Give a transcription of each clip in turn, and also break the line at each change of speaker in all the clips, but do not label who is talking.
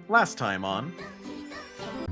Last time on.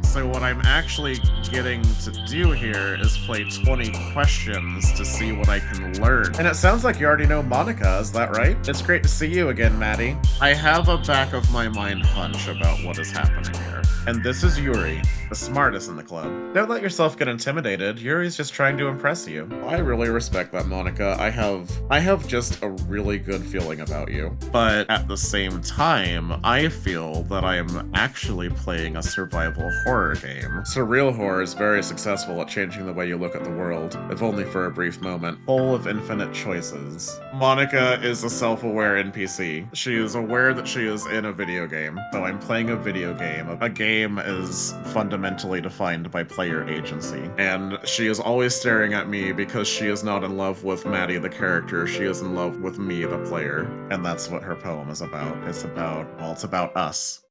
So what I'm actually getting to do here is play 20 questions to see what I can learn. And it sounds like you already know Monika, is that right? It's great to see you again, Maddie. I have a back of my mind hunch about what is happening here. And this is Yuri, the smartest in the club. Don't let yourself get intimidated. Yuri's just trying to impress you. I really respect that, Monika. I have just a really good feeling about you. But at the same time, I feel that I am actually playing a survival horror game. Surreal horror is very successful at changing the way you look at the world, if only for a brief moment. Full of infinite choices. Monika is a self-aware NPC. She is aware that she is in a video game. So I'm playing a video game. A game is fundamentally defined by player agency. And she is always staring at me because she is not in love with Maddie the character, she is in love with me the player. And that's what her poem is about. It's about us.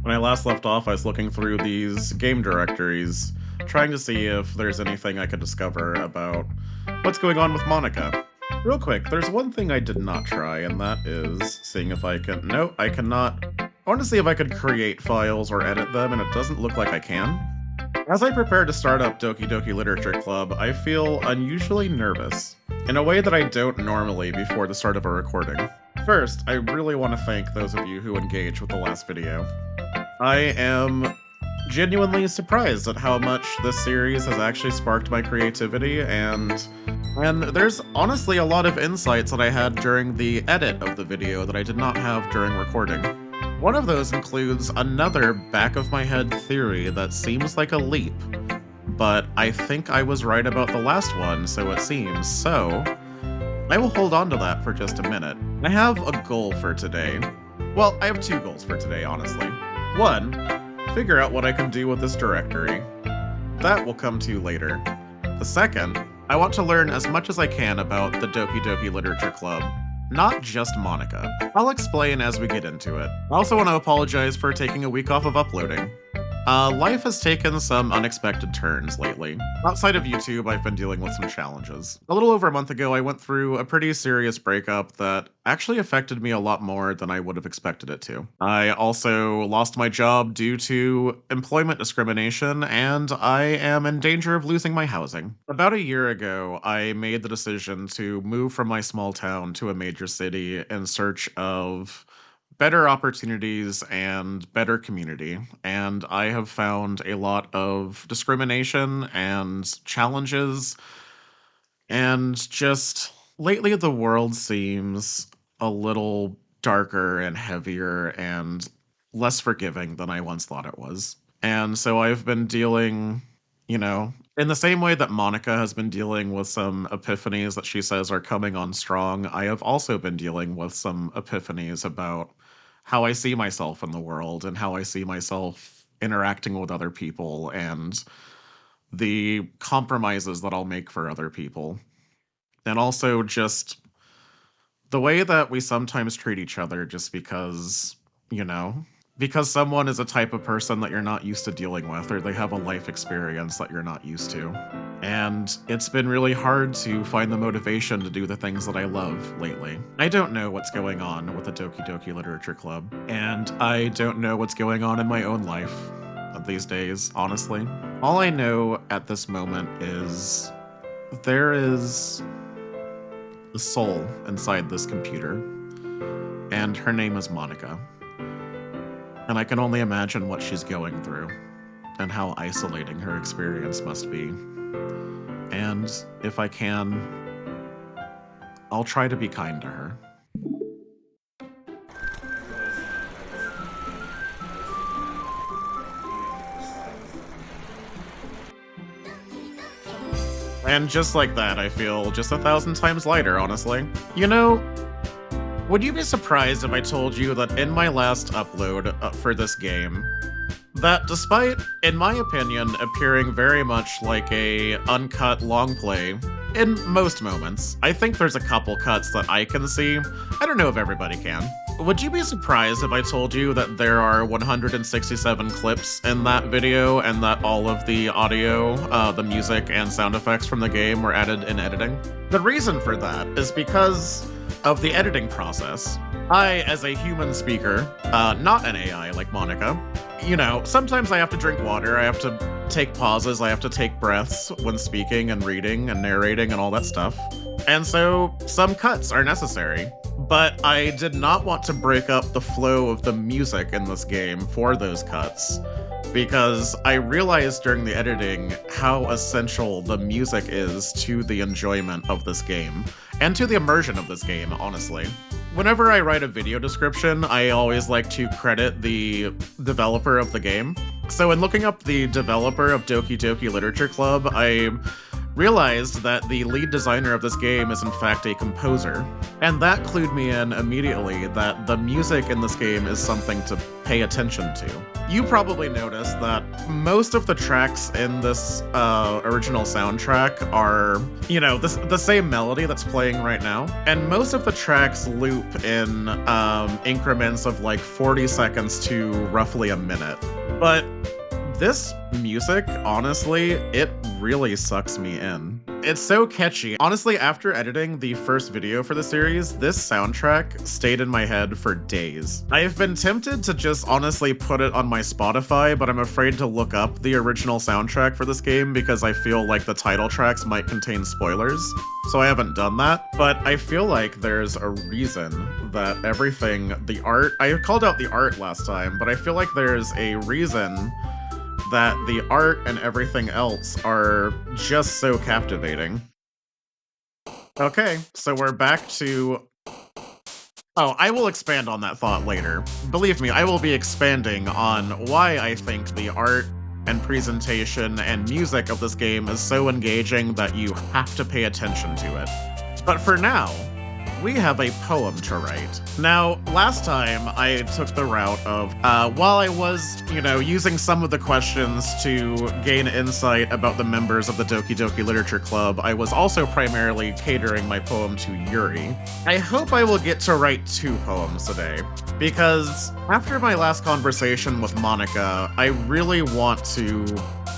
When I last left off, I was looking through these game directories, trying to see if there's anything I could discover about what's going on with Monika. Real quick, there's one thing I did not try, and that is seeing if I can... No, I cannot... I want to see if I could create files or edit them, and it doesn't look like I can. As I prepare to start up Doki Doki Literature Club, I feel unusually nervous, in a way that I don't normally before the start of a recording. First, I really want to thank those of you who engaged with the last video. I am genuinely surprised at how much this series has actually sparked my creativity, and there's honestly a lot of insights that I had during the edit of the video that I did not have during recording. One of those includes another back-of-my-head theory that seems like a leap, but I think I was right about the last one, so it seems, so I will hold on to that for just a minute. I have a goal for today. Well, I have two goals for today, honestly. One, figure out what I can do with this directory. That will come to later. The second, I want to learn as much as I can about the Doki Doki Literature Club. Not just Monika. I'll explain as we get into it. I also want to apologize for taking a week off of uploading. Life has taken some unexpected turns lately. Outside of YouTube, I've been dealing with some challenges. A little over a month ago, I went through a pretty serious breakup that actually affected me a lot more than I would have expected it to. I also lost my job due to employment discrimination, and I am in danger of losing my housing. About a year ago, I made the decision to move from my small town to a major city in search of better opportunities and better community, and I have found a lot of discrimination and challenges, and just lately the world seems a little darker and heavier and less forgiving than I once thought it was. And so I've been dealing, in the same way that Monika has been dealing with some epiphanies that she says are coming on strong, I have also been dealing with some epiphanies about how I see myself in the world and how I see myself interacting with other people and the compromises that I'll make for other people. And also just the way that we sometimes treat each other just because, because someone is a type of person that you're not used to dealing with, or they have a life experience that you're not used to. And it's been really hard to find the motivation to do the things that I love lately. I don't know what's going on with the Doki Doki Literature Club, and I don't know what's going on in my own life these days, honestly. All I know at this moment is there is a soul inside this computer, and her name is Monika. And I can only imagine what she's going through, and how isolating her experience must be. And if I can, I'll try to be kind to her. And just like that, I feel just 1,000 times lighter, honestly. Would you be surprised if I told you that in my last upload for this game, that despite, in my opinion, appearing very much like a uncut long play, In most moments. I think there's a couple cuts that I can see. I don't know if everybody can. Would you be surprised if I told you that there are 167 clips in that video and that all of the audio, the music, and sound effects from the game were added in editing? The reason for that is because of the editing process. I, as a human speaker, not an AI like Monika, you know, sometimes I have to drink water, I have to take pauses, I have to take breaths when speaking and reading and narrating and all that stuff. And so some cuts are necessary. But I did not want to break up the flow of the music in this game for those cuts, because I realized during the editing how essential the music is to the enjoyment of this game, and to the immersion of this game, honestly. Whenever I write a video description, I always like to credit the developer of the game. So in looking up the developer of Doki Doki Literature Club, I realized that the lead designer of this game is in fact a composer, and that clued me in immediately that the music in this game is something to pay attention to. You probably noticed that most of the tracks in this original soundtrack are, you know, the same melody that's playing right now, and most of the tracks loop in increments of like 40 seconds to roughly a minute. But this music, honestly, it really sucks me in. It's so catchy. Honestly, after editing the first video for the series, this soundtrack stayed in my head for days. I've been tempted to just honestly put it on my Spotify, but I'm afraid to look up the original soundtrack for this game because I feel like the title tracks might contain spoilers, so I haven't done that. But I feel like there's a reason that everything, the art, I called out the art last time, but I feel like there's a reason that the art and everything else are just so captivating. Okay, so we're back to... Oh, I will expand on that thought later. Believe me, I will be expanding on why I think the art and presentation and music of this game is so engaging that you have to pay attention to it. But for now, we have a poem to write. Now, last time I took the route of, while I was, you know, using some of the questions to gain insight about the members of the Doki Doki Literature Club, I was also primarily catering my poem to Yuri. I hope I will get to write 2 poems today, because after my last conversation with Monika, I really want to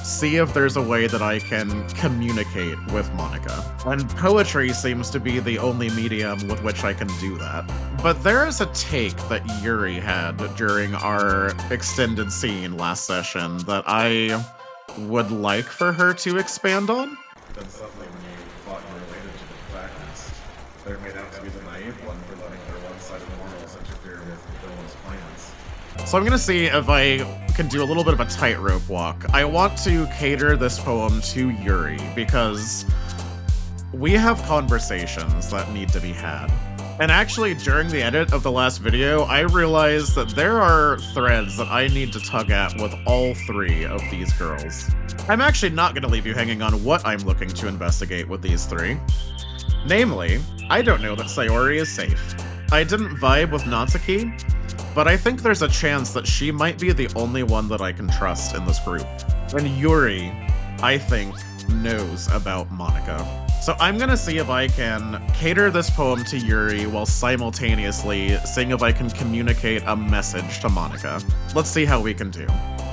see if there's a way that I can communicate with Monika. And poetry seems to be the only medium with which I can do that. But there is a take that Yuri had during our extended scene last session that I would like for her to expand on.
Then suddenly when you thought you related to the protagonist, they're made out to be the naive one for letting their one-sided morals interfere with the villain's plans.
So I'm gonna see if I can do a little bit of a tightrope walk. I want to cater this poem to Yuri because we have conversations that need to be had. And actually, during the edit of the last video, I realized that there are threads that I need to tug at with all 3 of these girls. I'm actually not gonna leave you hanging on what I'm looking to investigate with these 3. Namely, I don't know that Sayori is safe. I didn't vibe with Natsuki, but I think there's a chance that she might be the only one that I can trust in this group. And Yuri, I think, knows about Monika. So I'm gonna see if I can cater this poem to Yuri while simultaneously seeing if I can communicate a message to Monika. Let's see how we can do.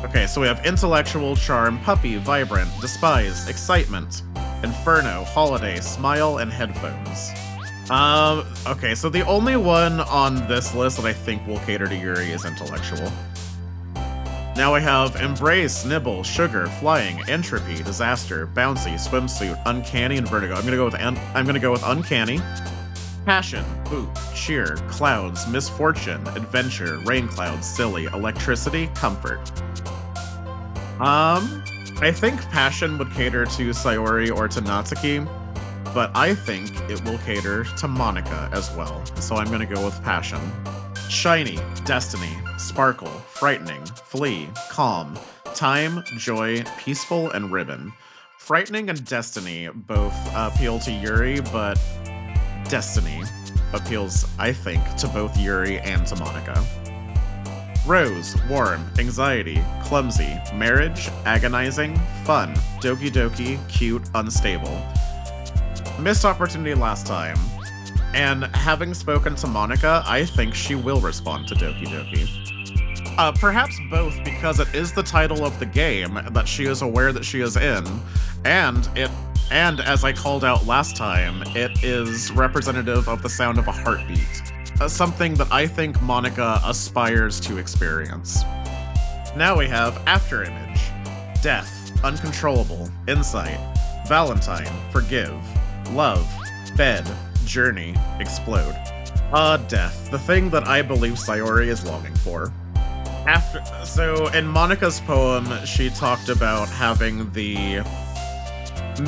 Okay, so we have intellectual, charm, puppy, vibrant, despise, excitement, inferno, holiday, smile, and headphones. Okay, so the only one on this list that I think will cater to Yuri is intellectual. Now I have embrace, nibble, sugar, flying, entropy, disaster, bouncy, swimsuit, uncanny, and vertigo. I'm gonna go with uncanny. Passion, boot, cheer, clouds, misfortune, adventure, rain clouds, silly, electricity, comfort. I think passion would cater to Sayori or to Natsuki, but I think it will cater to Monika as well. So I'm gonna go with passion. Shiny, destiny, sparkle, frightening, flee, calm, time, joy, peaceful, and ribbon. Frightening and destiny both appeal to Yuri, but destiny appeals, I think, to both Yuri and to Monika. Rose, warm, anxiety, clumsy, marriage, agonizing, fun, doki doki, cute, unstable. Missed opportunity last time. And having spoken to Monika, I think she will respond to Doki Doki. Perhaps both because it is the title of the game that she is aware that she is in, and as I called out last time, it is representative of the sound of a heartbeat. Something that I think Monika aspires to experience. Now we have Afterimage. Death, uncontrollable, insight, Valentine, forgive, love, bed, journey, explode. Death, the thing that I believe Sayori is longing for. So in Monika's poem, she talked about having the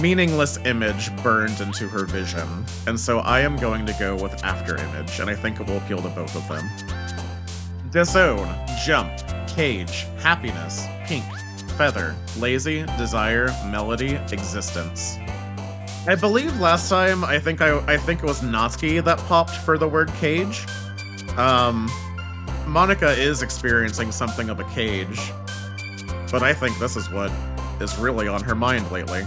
meaningless image burned into her vision, and so I am going to go with Afterimage, and I think it will appeal to both of them. Disown, jump, cage, happiness, pink, feather, lazy, desire, melody, existence. I believe last time, I think it was Natsuki that popped for the word cage. Monika is experiencing something of a cage, but I think this is what is really on her mind lately.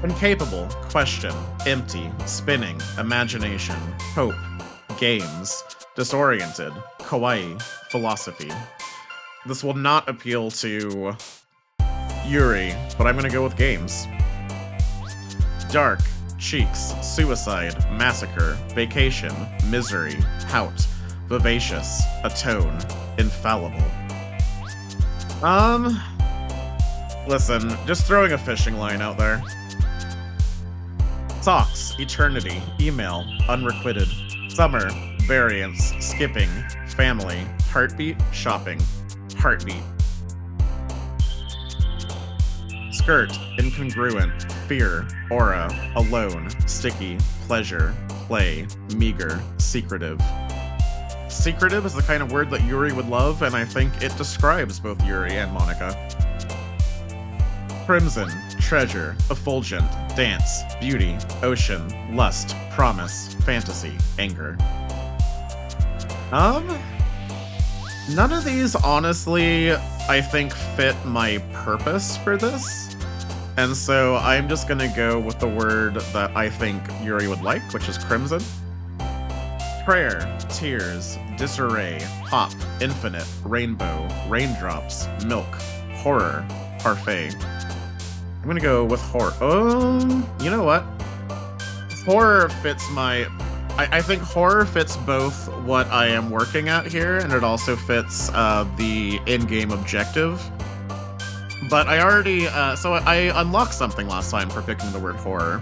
Incapable, question, empty, spinning, imagination, hope, games, disoriented, kawaii, philosophy. This will not appeal to Yuri, but I'm gonna go with games. Dark, cheeks, suicide, massacre, vacation, misery, pout, vivacious, atone, infallible. Listen, just throwing a fishing line out there. Socks, eternity, email, unrequited, summer, variance, skipping, family, heartbeat, shopping, heartbeat. Skirt, incongruent, fear, aura, alone, sticky, pleasure, play, meager, secretive. Secretive is the kind of word that Yuri would love, and I think it describes both Yuri and Monika. Crimson, treasure, effulgent, dance, beauty, ocean, lust, promise, fantasy, anger. None of these, honestly, I think fit my purpose for this. And so I'm just gonna go with the word that I think Yuri would like, which is crimson. Prayer, tears, disarray, pop, infinite, rainbow, raindrops, milk, horror, parfait. I'm gonna go with horror. You know what? Horror fits my... I think horror fits both what I am working at here, and it also fits the in-game objective. But I already... so I unlocked something last time for picking the word horror.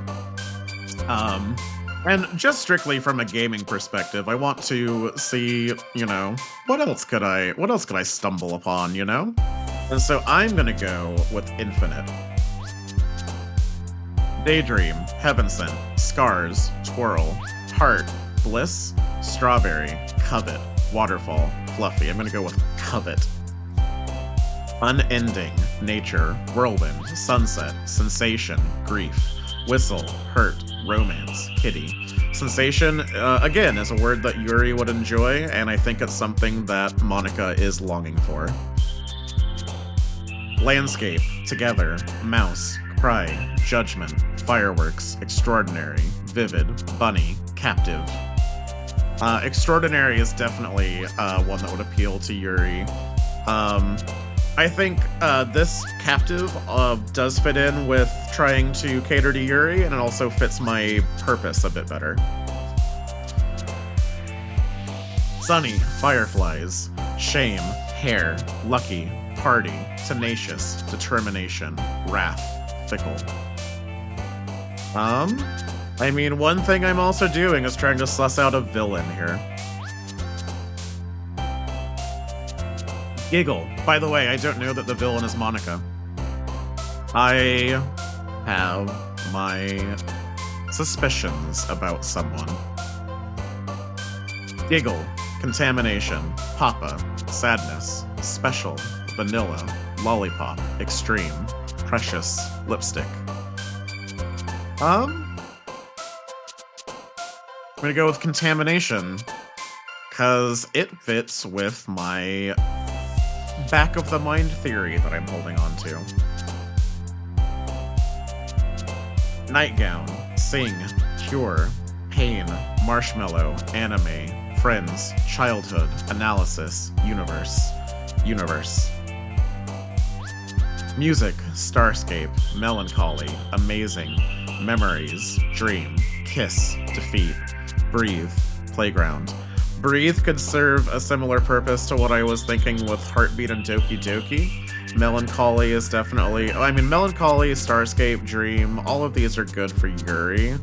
And just strictly from a gaming perspective, I want to see, you know, what else could I stumble upon, you know? And so I'm gonna go with infinite. Daydream, heaven sent, scars, twirl, heart, bliss, strawberry, covet, waterfall, fluffy. I'm gonna go with covet. Unending, nature, whirlwind, sunset, sensation, grief, whistle, hurt, romance, kitty. Sensation, again, is a word that Yuri would enjoy, and I think it's something that Monika is longing for. Landscape, together, mouse, cry, judgment, fireworks, extraordinary, vivid, bunny, captive. Extraordinary is definitely one that would appeal to Yuri. I think this captive does fit in with trying to cater to Yuri, and it also fits my purpose a bit better. Sunny, fireflies, shame, hair, lucky, party, tenacious, determination, wrath, fickle. I mean, one thing I'm also doing is trying to suss out a villain here. Giggle. By the way, I don't know that the villain is Monika. I have my suspicions about someone. Giggle. Contamination. Papa. Sadness. Special. Vanilla. Lollipop. Extreme. Precious. Lipstick. I'm gonna go with contamination, because it fits with my back of the mind theory that I'm holding on to. Nightgown, Sing, Cure, Pain, Marshmallow, Anime, Friends, Childhood, Analysis, Universe. Music, Starscape, Melancholy, Amazing, Memories, Dream, Kiss, Defeat, Breathe, Playground. Breathe could serve a similar purpose to what I was thinking with Heartbeat and Doki Doki. Melancholy is definitely... Melancholy, Starscape, Dream, all of these are good for Yuri.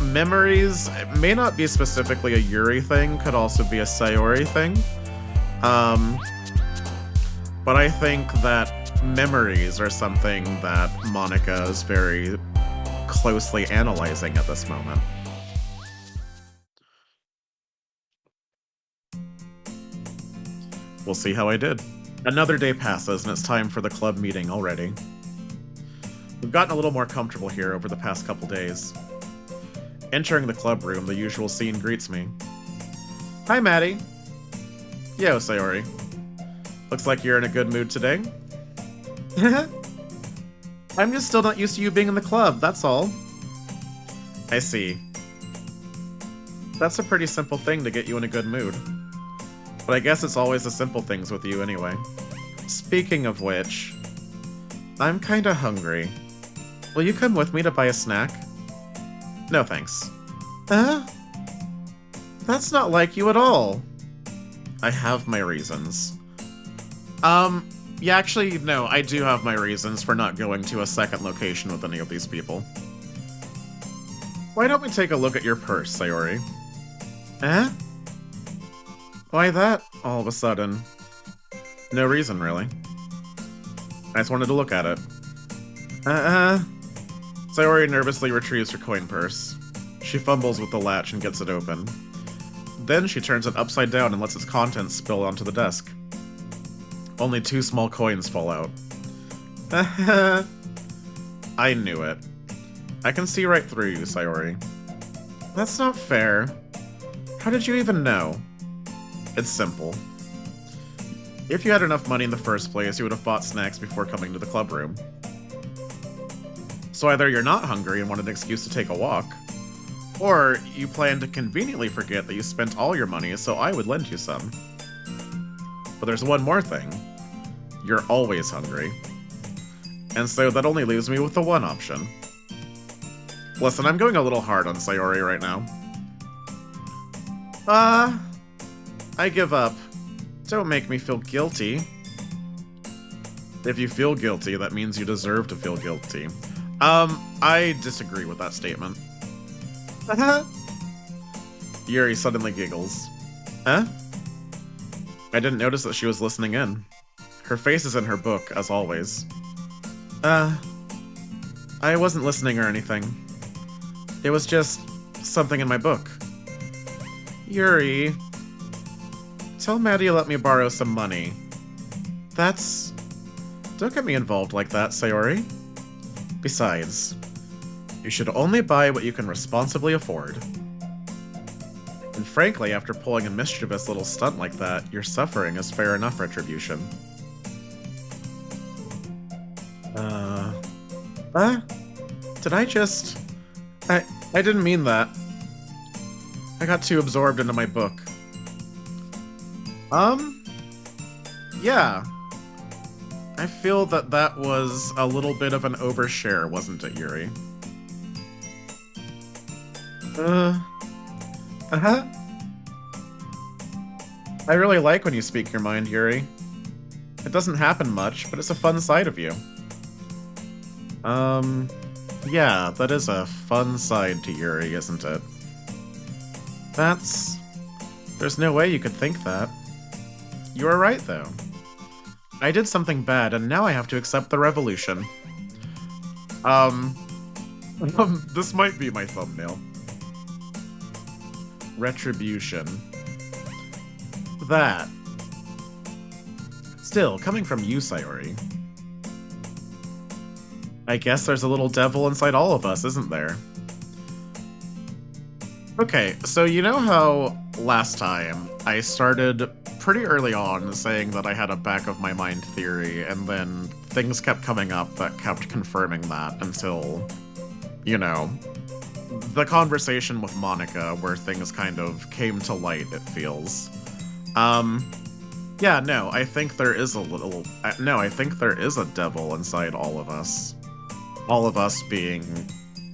Memories may not be specifically a Yuri thing, could also be a Sayori thing. But I think that memories are something that Monika is very closely analyzing at this moment. We'll see how I did. Another day passes and it's time for the club meeting already. We've gotten a little more comfortable here over the past couple days. Entering the club room, the usual scene greets me. Hi, Maddie. Yo, Sayori. Looks like you're in a good mood today. I'm just still not used to you being in the club, that's all. I see. That's a pretty simple thing to get you in a good mood. But I guess it's always the simple things with you anyway. Speaking of which, I'm kinda hungry. Will you come with me to buy a snack? No thanks. That's not like you at all. I have my reasons. Yeah, actually, no, I do have my reasons for not going to a second location with any of these people. Why don't we take a look at your purse, Sayori? Why that, all of a sudden? No reason, really. I just wanted to look at it. Sayori nervously retrieves her coin purse. She fumbles with the latch and gets it open. Then she turns it upside down and lets its contents spill onto the desk. Only 2 small coins fall out. I knew it. I can see right through you, Sayori. That's not fair. How did you even know? It's simple. If you had enough money in the first place, you would have bought snacks before coming to the club room. So either you're not hungry and want an excuse to take a walk, or you plan to conveniently forget that you spent all your money, so I would lend you some. But there's one more thing. You're always hungry. And so that only leaves me with the one option. Listen, I'm going a little hard on Sayori right now. I give up. Don't make me feel guilty. If you feel guilty, that means you deserve to feel guilty. I disagree with that statement. Yuri suddenly giggles. Huh? I didn't notice that she was listening in. Her face is in her book, as always. I wasn't listening or anything. It was just something in my book. Yuri, tell Maddie to let me borrow some money. Don't get me involved like that, Sayori. Besides, you should only buy what you can responsibly afford. And frankly, after pulling a mischievous little stunt like that, your suffering is fair enough retribution. Did I just... I didn't mean that. I got too absorbed into my book. Yeah. I feel that that was a little bit of an overshare, wasn't it, Yuri? I really like when you speak your mind, Yuri. It doesn't happen much, but it's a fun side of you. Yeah, that is a fun side to Yuri, isn't it? There's no way you could think that. You are right, though. I did something bad, and now I have to accept the revolution. This might be my thumbnail. Retribution. That. Still, coming from you, Sayori. I guess there's a little devil inside all of us, isn't there? Okay, so you know how last time I started pretty early on saying that I had a back-of-my-mind theory, and then things kept coming up that kept confirming that until, you know, the conversation with Monika where things kind of came to light, it feels. Yeah, no, I think there is a little... no, I think there is a devil inside all of us. All of us being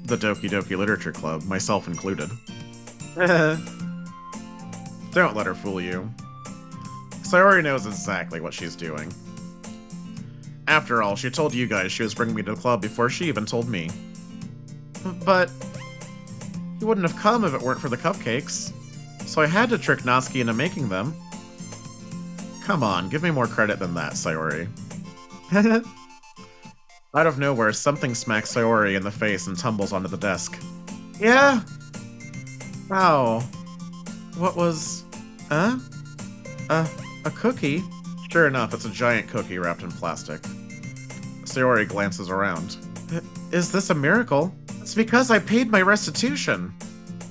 the Doki Doki Literature Club, myself included. Don't let her fool you. Sayori knows exactly what she's doing. After all, she told you guys she was bringing me to the club before she even told me. But you wouldn't have come if it weren't for the cupcakes. So I had to trick Natsuki into making them. Come on, give me more credit than that, Sayori. Out of nowhere, something smacks Sayori in the face and tumbles onto the desk. Yeah? Wow. What was... huh? A cookie? Sure enough, it's a giant cookie wrapped in plastic. Sayori glances around. Is this a miracle? It's because I paid my restitution.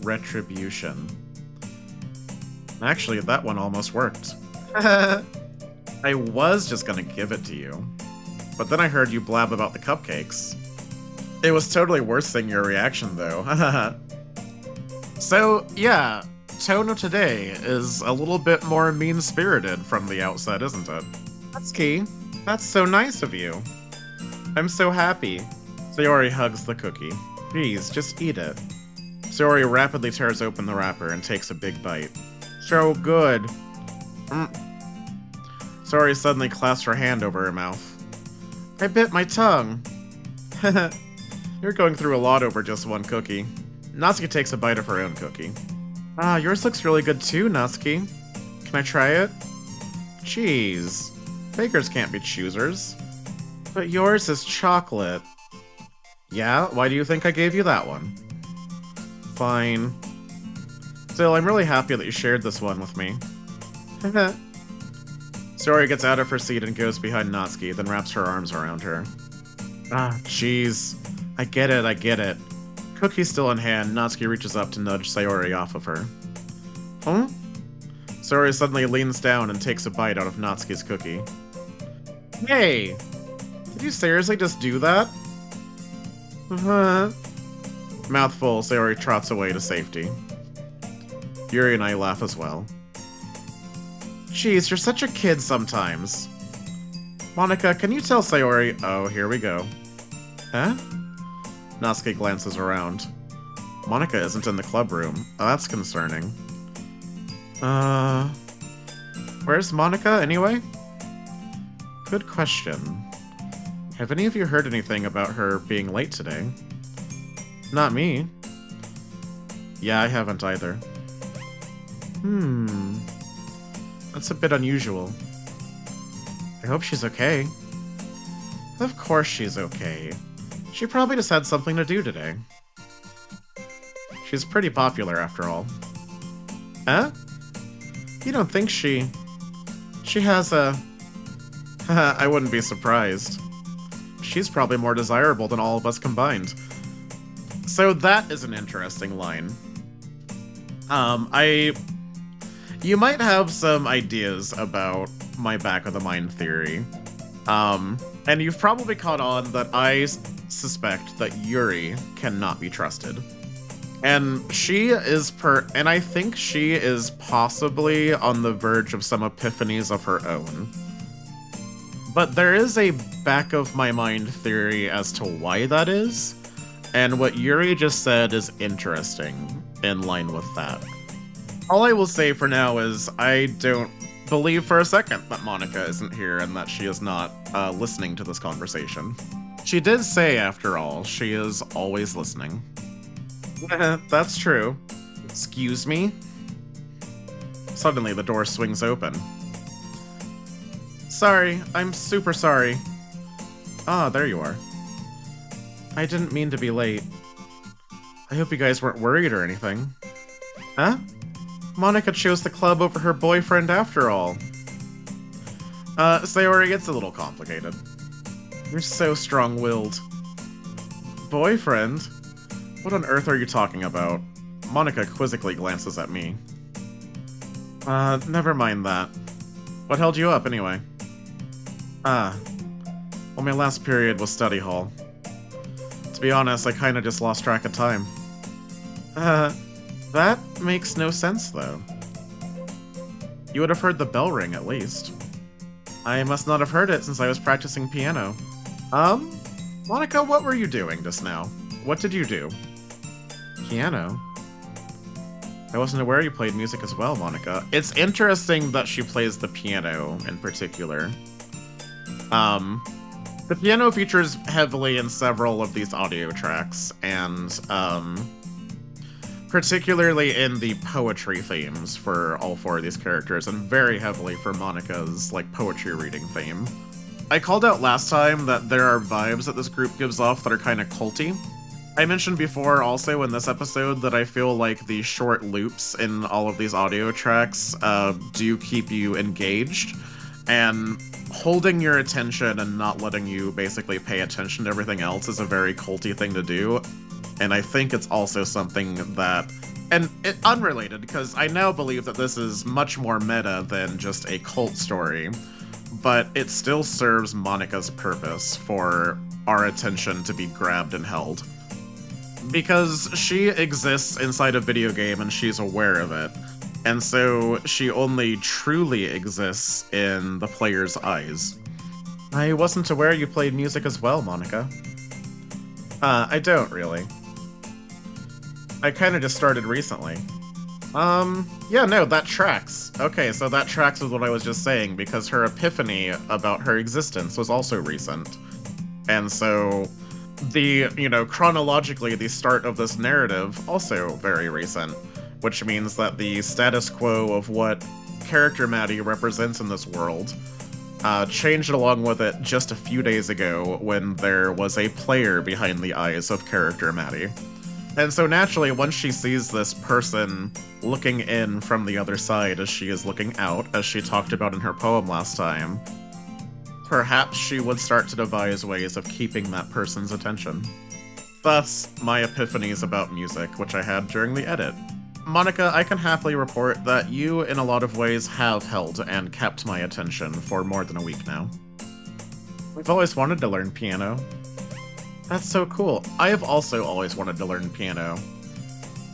Retribution. Actually, that one almost worked. I was just gonna give it to you. But then I heard you blab about the cupcakes. It was totally worth seeing your reaction, though. So, yeah, tone of today is a little bit more mean-spirited from the outset, isn't it? Natsuki, that's so nice of you. I'm so happy. Sayori hugs the cookie. Please, just eat it. Sayori rapidly tears open the wrapper and takes a big bite. So good. Sayori suddenly clasps her hand over her mouth. I bit my tongue. You're going through a lot over just one cookie. Natsuki takes a bite of her own cookie. Ah, yours looks really good too, Natsuki. Can I try it? Jeez. Bakers can't be choosers. But yours is chocolate. Yeah? Why do you think I gave you that one? Fine. Still, I'm really happy that you shared this one with me. Sayori gets out of her seat and goes behind Natsuki, then wraps her arms around her. Ah, jeez. I get it. Cookie still in hand, Natsuki reaches up to nudge Sayori off of her. Huh? Sayori suddenly leans down and takes a bite out of Natsuki's cookie. Hey! Did you seriously just do that? Mouthful, Sayori trots away to safety. Yuri and I laugh as well. Jeez, you're such a kid sometimes. Monika, can you tell Sayori... Oh, here we go. Huh? Natsuki glances around. Monika isn't in the club room. Oh, that's concerning. Where's Monika, anyway? Good question. Have any of you heard anything about her being late today? Not me. Yeah, I haven't either. That's a bit unusual. I hope she's okay. Of course she's okay. She probably just had something to do today. She's pretty popular after all. Huh? You don't think she has a... I wouldn't be surprised. She's probably more desirable than all of us combined. So that is an interesting line. You might have some ideas about my back of the mind theory. And you've probably caught on that I suspect that Yuri cannot be trusted. And and I think she is possibly on the verge of some epiphanies of her own. But there is a back of my mind theory as to why that is, and what Yuri just said is interesting in line with that. All I will say for now is I don't believe for a second that Monika isn't here and that she is not listening to this conversation. She did say, after all, she is always listening. That's true. Excuse me? Suddenly the door swings open. Sorry, I'm super sorry. Ah, there you are. I didn't mean to be late. I hope you guys weren't worried or anything. Huh? Monika chose the club over her boyfriend after all. Sayori, gets a little complicated. You're so strong-willed. Boyfriend? What on earth are you talking about? Monika quizzically glances at me. Never mind that. What held you up, anyway? Well, my last period was study hall. To be honest, I kinda just lost track of time. That makes no sense, though. You would have heard the bell ring, at least. I must not have heard it since I was practicing piano. Monika, what were you doing just now? What did you do? Piano? I wasn't aware you played music as well, Monika. It's interesting that she plays the piano in particular. The piano features heavily in several of these audio tracks, and, particularly in the poetry themes for all four of these characters, and very heavily for Monika's, like, poetry reading theme. I called out last time that there are vibes that this group gives off that are kinda culty. I mentioned before also in this episode that I feel like the short loops in all of these audio tracks do keep you engaged, and holding your attention and not letting you basically pay attention to everything else is a very culty thing to do. And I think it's also something that, unrelated, because I now believe that this is much more meta than just a cult story, but it still serves Monika's purpose for our attention to be grabbed and held. Because she exists inside a video game and she's aware of it, and so she only truly exists in the player's eyes. I wasn't aware you played music as well, Monika. I don't really. I kinda just started recently. Yeah, no, that tracks. Okay, so that tracks with what I was just saying, because her epiphany about her existence was also recent. And so, chronologically, the start of this narrative, also very recent. Which means that the status quo of what character Maddie represents in this world changed along with it just a few days ago when there was a player behind the eyes of character Maddie. And so naturally, once she sees this person looking in from the other side as she is looking out, as she talked about in her poem last time, perhaps she would start to devise ways of keeping that person's attention. Thus, my epiphanies about music, which I had during the edit. Monika, I can happily report that you, in a lot of ways, have held and kept my attention for more than a week now. I've always wanted to learn piano. That's so cool. I have also always wanted to learn piano.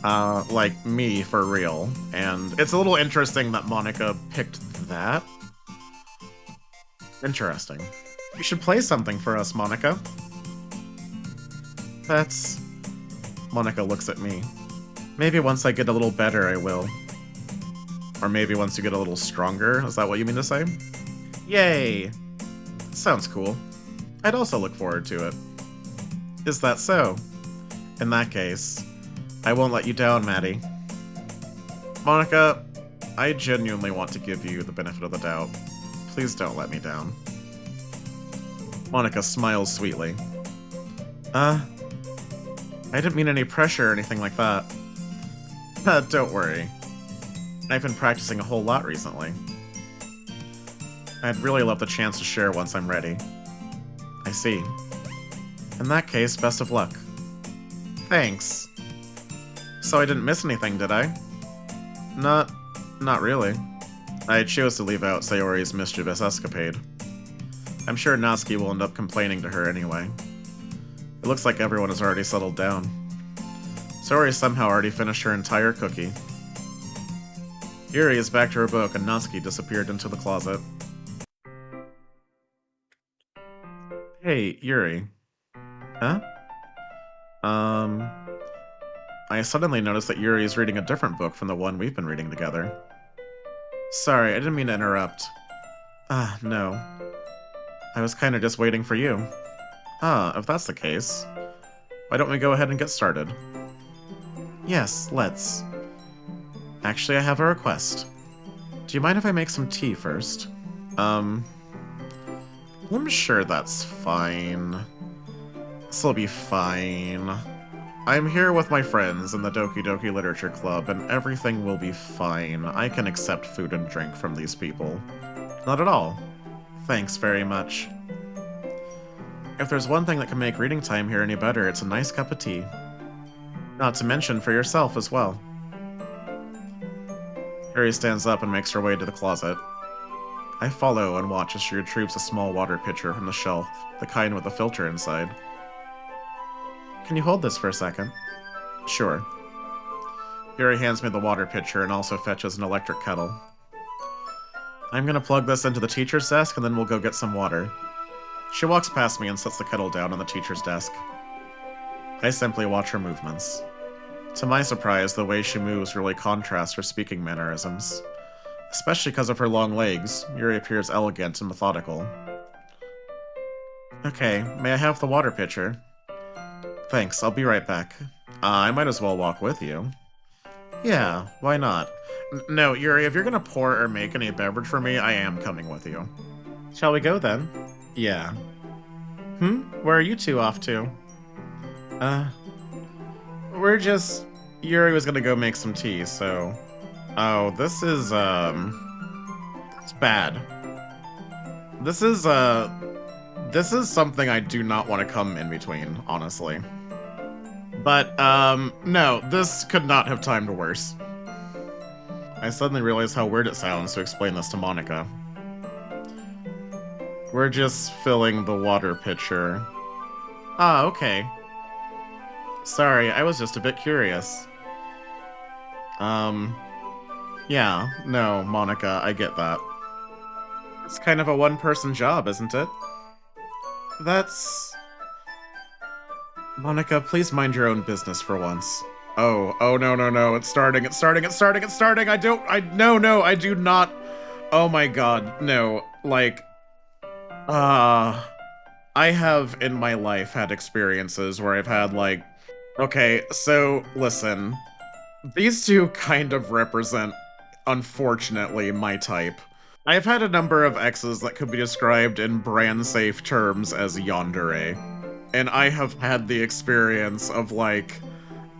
Like me, for real. And it's a little interesting that Monika picked that. Interesting. You should play something for us, Monika. That's... Monika looks at me. Maybe once I get a little better, I will. Or maybe once you get a little stronger? Is that what you mean to say? Yay! Sounds cool. I'd also look forward to it. Is that so? In that case, I won't let you down, Maddie. Monika, I genuinely want to give you the benefit of the doubt. Please don't let me down. Monika smiles sweetly. I didn't mean any pressure or anything like that. Don't worry. I've been practicing a whole lot recently. I'd really love the chance to share once I'm ready. I see. In that case, best of luck. Thanks. So I didn't miss anything, did I? Not really. I chose to leave out Sayori's mischievous escapade. I'm sure Natsuki will end up complaining to her anyway. It looks like everyone has already settled down. Sayori somehow already finished her entire cookie. Yuri is back to her book and Natsuki disappeared into the closet. Hey, Yuri. Huh? I suddenly noticed that Yuri is reading a different book from the one we've been reading together. Sorry, I didn't mean to interrupt. No. I was kinda just waiting for you. If that's the case, why don't we go ahead and get started? Yes, let's. Actually, I have a request. Do you mind if I make some tea first? I'm sure that's fine. This'll be fine. I'm here with my friends in the Doki Doki Literature Club, and everything will be fine. I can accept food and drink from these people. Not at all. Thanks very much. If there's one thing that can make reading time here any better, it's a nice cup of tea. Not to mention for yourself as well. Harry stands up and makes her way to the closet. I follow and watch as she retrieves a small water pitcher from the shelf, the kind with a filter inside. Can you hold this for a second? Sure. Yuri hands me the water pitcher and also fetches an electric kettle. I'm gonna plug this into the teacher's desk and then we'll go get some water. She walks past me and sets the kettle down on the teacher's desk. I simply watch her movements. To my surprise, the way she moves really contrasts her speaking mannerisms. Especially because of her long legs, Yuri appears elegant and methodical. Okay, may I have the water pitcher? Thanks, I'll be right back. I might as well walk with you. Yeah, why not? No, Yuri, if you're gonna pour or make any beverage for me, I am coming with you. Shall we go then? Yeah. Where are you two off to? We're just... Yuri was gonna go make some tea, so... Oh, this is, That's bad. This is something I do not want to come in between, honestly. But, no, this could not have timed worse. I suddenly realize how weird it sounds to explain this to Monika. We're just filling the water pitcher. Ah, okay. Sorry, I was just a bit curious. Yeah, no, Monika, I get that. It's kind of a one-person job, isn't it? That's... Monika, please mind your own business for once. Oh, no, it's starting, I do not... Oh my god, no, like... I have in my life had experiences where I've had, like... Okay, so, listen. These two kind of represent, unfortunately, my type. I've had a number of exes that could be described in brand-safe terms as yandere. And I have had the experience of, like,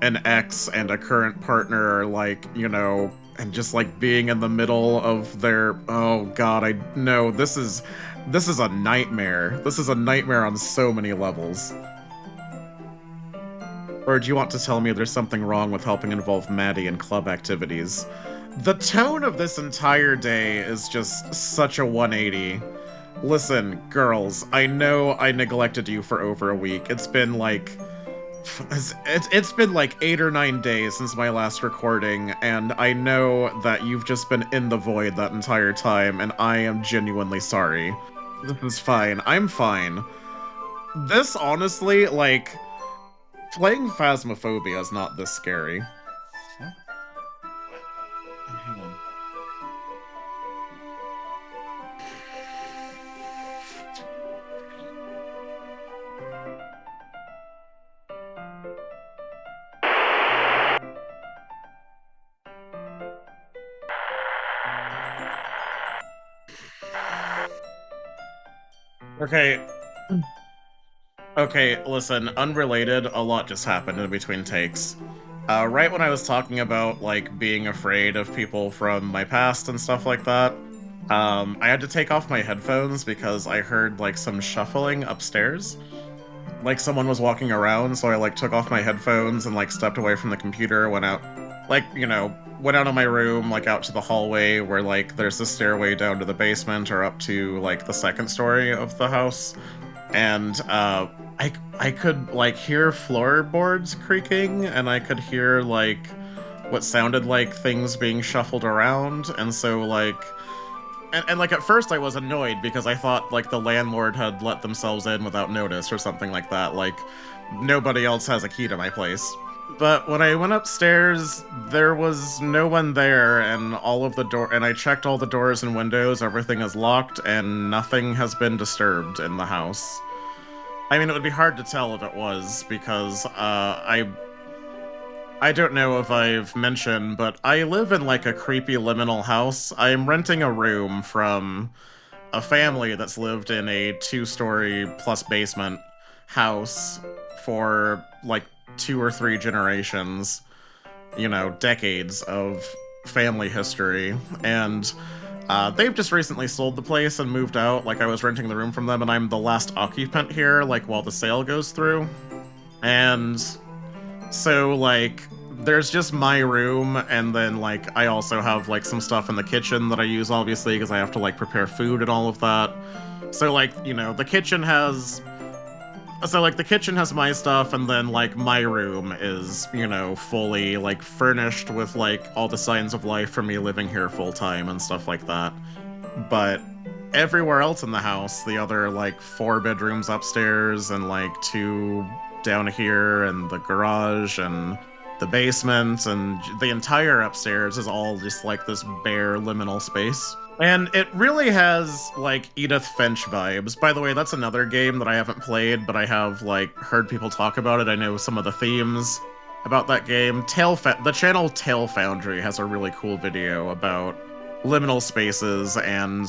an ex and a current partner, like, you know, and just, like, being in the middle of their... Oh, God, no, this is a nightmare. This is a nightmare on so many levels. Or do you want to tell me there's something wrong with helping involve Maddie in club activities? The tone of this entire day is just such a 180. Listen, girls, I know I neglected you for over a week. It's been like... It's been like 8 or 9 days since my last recording, and I know that you've just been in the void that entire time, and I am genuinely sorry. This is fine. I'm fine. This, honestly, like... Playing Phasmophobia is not this scary. Huh? Hang on. Okay, listen, unrelated, a lot just happened in between takes. Right when I was talking about, like, being afraid of people from my past and stuff like that, I had to take off my headphones because I heard, like, some shuffling upstairs. Like, someone was walking around, so I, like, took off my headphones and, like, stepped away from the computer, went out, like, you know, went out of my room, like, out to the hallway where, like, there's a stairway down to the basement or up to, like, the second story of the house. And, I could, like, hear floorboards creaking, and I could hear, like, what sounded like things being shuffled around, and so, like... And like, at first I was annoyed because I thought, like, the landlord had let themselves in without notice or something like that, like, nobody else has a key to my place. But when I went upstairs, there was no one there, and I checked all the doors and windows, everything is locked, and nothing has been disturbed in the house. I mean, it would be hard to tell if it was, because, I don't know if I've mentioned, but I live in, like, a creepy liminal house. I'm renting a room from a family that's lived in a 2-story plus basement house for, like, 2 or 3 generations. You know, decades of family history, and... they've just recently sold the place and moved out. Like, I was renting the room from them, and I'm the last occupant here, like, while the sale goes through. And so, like, there's just my room, and then like I also have like some stuff in the kitchen that I use obviously because I have to like prepare food and all of that. So like, the kitchen has the kitchen has my stuff, and then like my room is, fully like furnished with like all the signs of life for me living here full time and stuff like that. But everywhere else in the house, the other like 4 bedrooms upstairs and like 2 down here and the garage and the basement and the entire upstairs is all just like this bare liminal space. And it really has like Edith Finch vibes. By the way, that's another game that I haven't played, but I have like heard people talk about it. I know some of the themes about that game. The channel Tail Foundry has a really cool video about liminal spaces and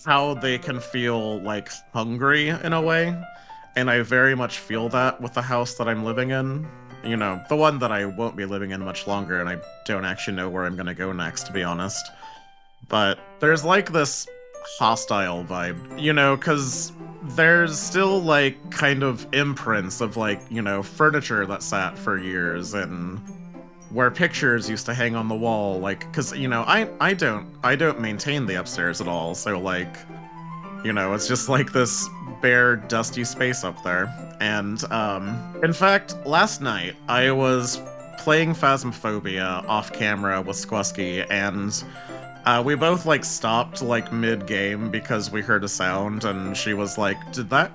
how they can feel like hungry in a way. And I very much feel that with the house that I'm living in. The one that I won't be living in much longer, and I don't actually know where I'm gonna go next, to be honest. But there's like this hostile vibe, because there's still like kind of imprints of like, furniture that sat for years and where pictures used to hang on the wall, like, because I don't maintain the upstairs at all, so like, it's just like this bare dusty space up there. And in fact, last night I was playing Phasmophobia off camera with Squusky, and we both like stopped like mid-game because we heard a sound, and she was like,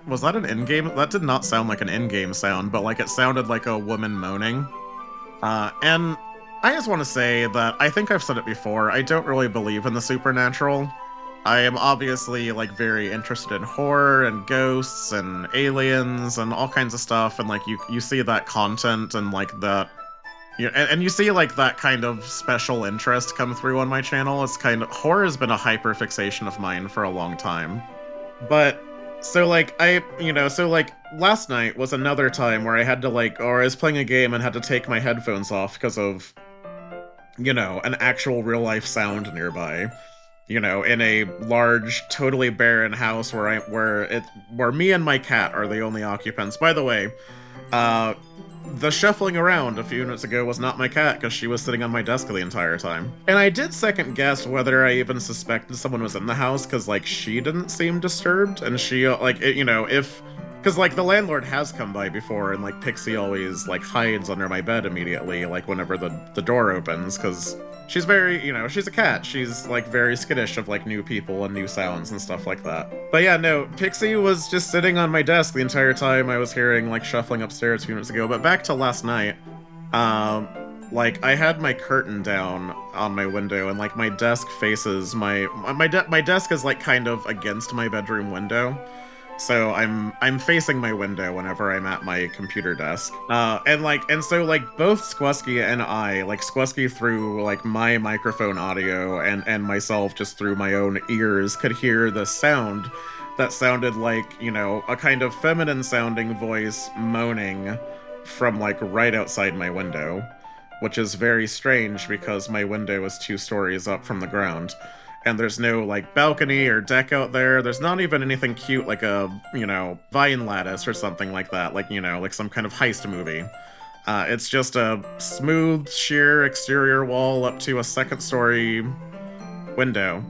was that an in-game? That did not sound like an in-game sound, but like it sounded like a woman moaning. And I just want to say that I think I've said it before, I don't really believe in the supernatural. I am obviously like very interested in horror and ghosts and aliens and all kinds of stuff, and like you see that content and like that, and you see like that kind of special interest come through on my channel. It's kind of, horror has been a hyper fixation of mine for a long time. But so like last night was another time where I had to or I was playing a game and had to take my headphones off because of, an actual real life sound nearby. In a large, totally barren house where me and my cat are the only occupants. By the way, the shuffling around a few minutes ago was not my cat, because she was sitting on my desk the entire time. And I did second guess whether I even suspected someone was in the house, because like she didn't seem disturbed, and she because like the landlord has come by before, and like Pixie always like hides under my bed immediately, like whenever the door opens, because she's very, she's a cat. She's like very skittish of like new people and new sounds and stuff like that. But yeah, no, Pixie was just sitting on my desk the entire time I was hearing like shuffling upstairs a few minutes ago. But back to last night, like I had my curtain down on my window, and like my desk faces my desk is like kind of against my bedroom window. So I'm facing my window whenever I'm at my computer desk. And so both Squusky and I, like Squusky through like my microphone audio and myself just through my own ears, could hear the sound that sounded like, a kind of feminine sounding voice moaning from like right outside my window, which is very strange because my window is 2 stories up from the ground. And there's no like balcony or deck out there. There's not even anything cute like a, vine lattice or something like that, like, like some kind of heist movie. It's just a smooth, sheer exterior wall up to a 2nd story window.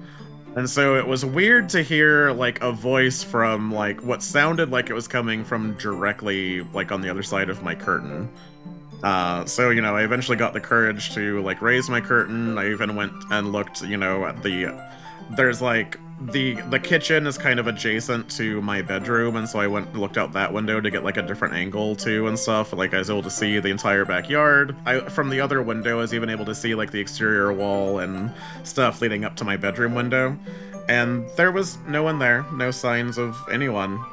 And so it was weird to hear like a voice from like what sounded like it was coming from directly like on the other side of my curtain. So, I eventually got the courage to, like, raise my curtain. I even went and looked, at there's, like, the kitchen is kind of adjacent to my bedroom, and so I went and looked out that window to get, like, a different angle, too, and stuff. Like, I was able to see the entire backyard. From the other window, I was even able to see, like, the exterior wall and stuff leading up to my bedroom window. And there was no one there, no signs of anyone.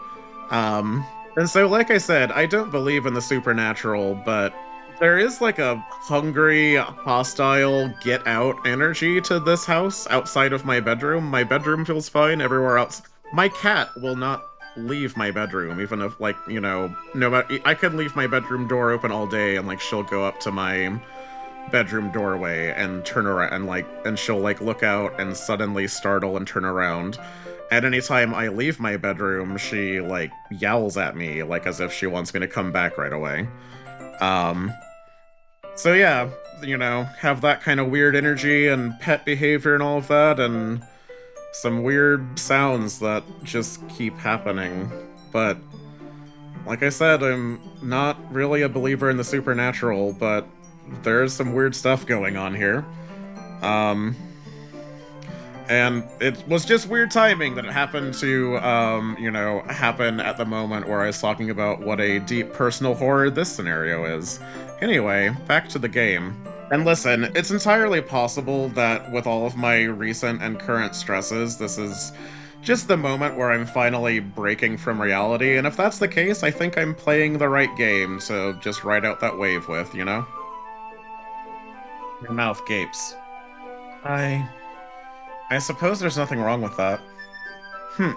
And so, like I said, I don't believe in the supernatural, but there is like a hungry, hostile, get out energy to this house outside of my bedroom. My bedroom feels fine everywhere else. My cat will not leave my bedroom, even if like, no matter, I could leave my bedroom door open all day and like she'll go up to my bedroom doorway and turn around and she'll like look out and suddenly startle and turn around. At any time I leave my bedroom, she like yells at me like as if she wants me to come back right away. So yeah, have that kind of weird energy and pet behavior and all of that, and some weird sounds that just keep happening. But like I said, I'm not really a believer in the supernatural, but there's some weird stuff going on here. Um, and it was just weird timing that it happened to, happen at the moment where I was talking about what a deep personal horror this scenario is. Anyway, back to the game. And listen, it's entirely possible that with all of my recent and current stresses, this is just the moment where I'm finally breaking from reality, and if that's the case, I think I'm playing the right game to just ride out that wave with, you know? Your mouth gapes. I. I suppose there's nothing wrong with that. Hmm.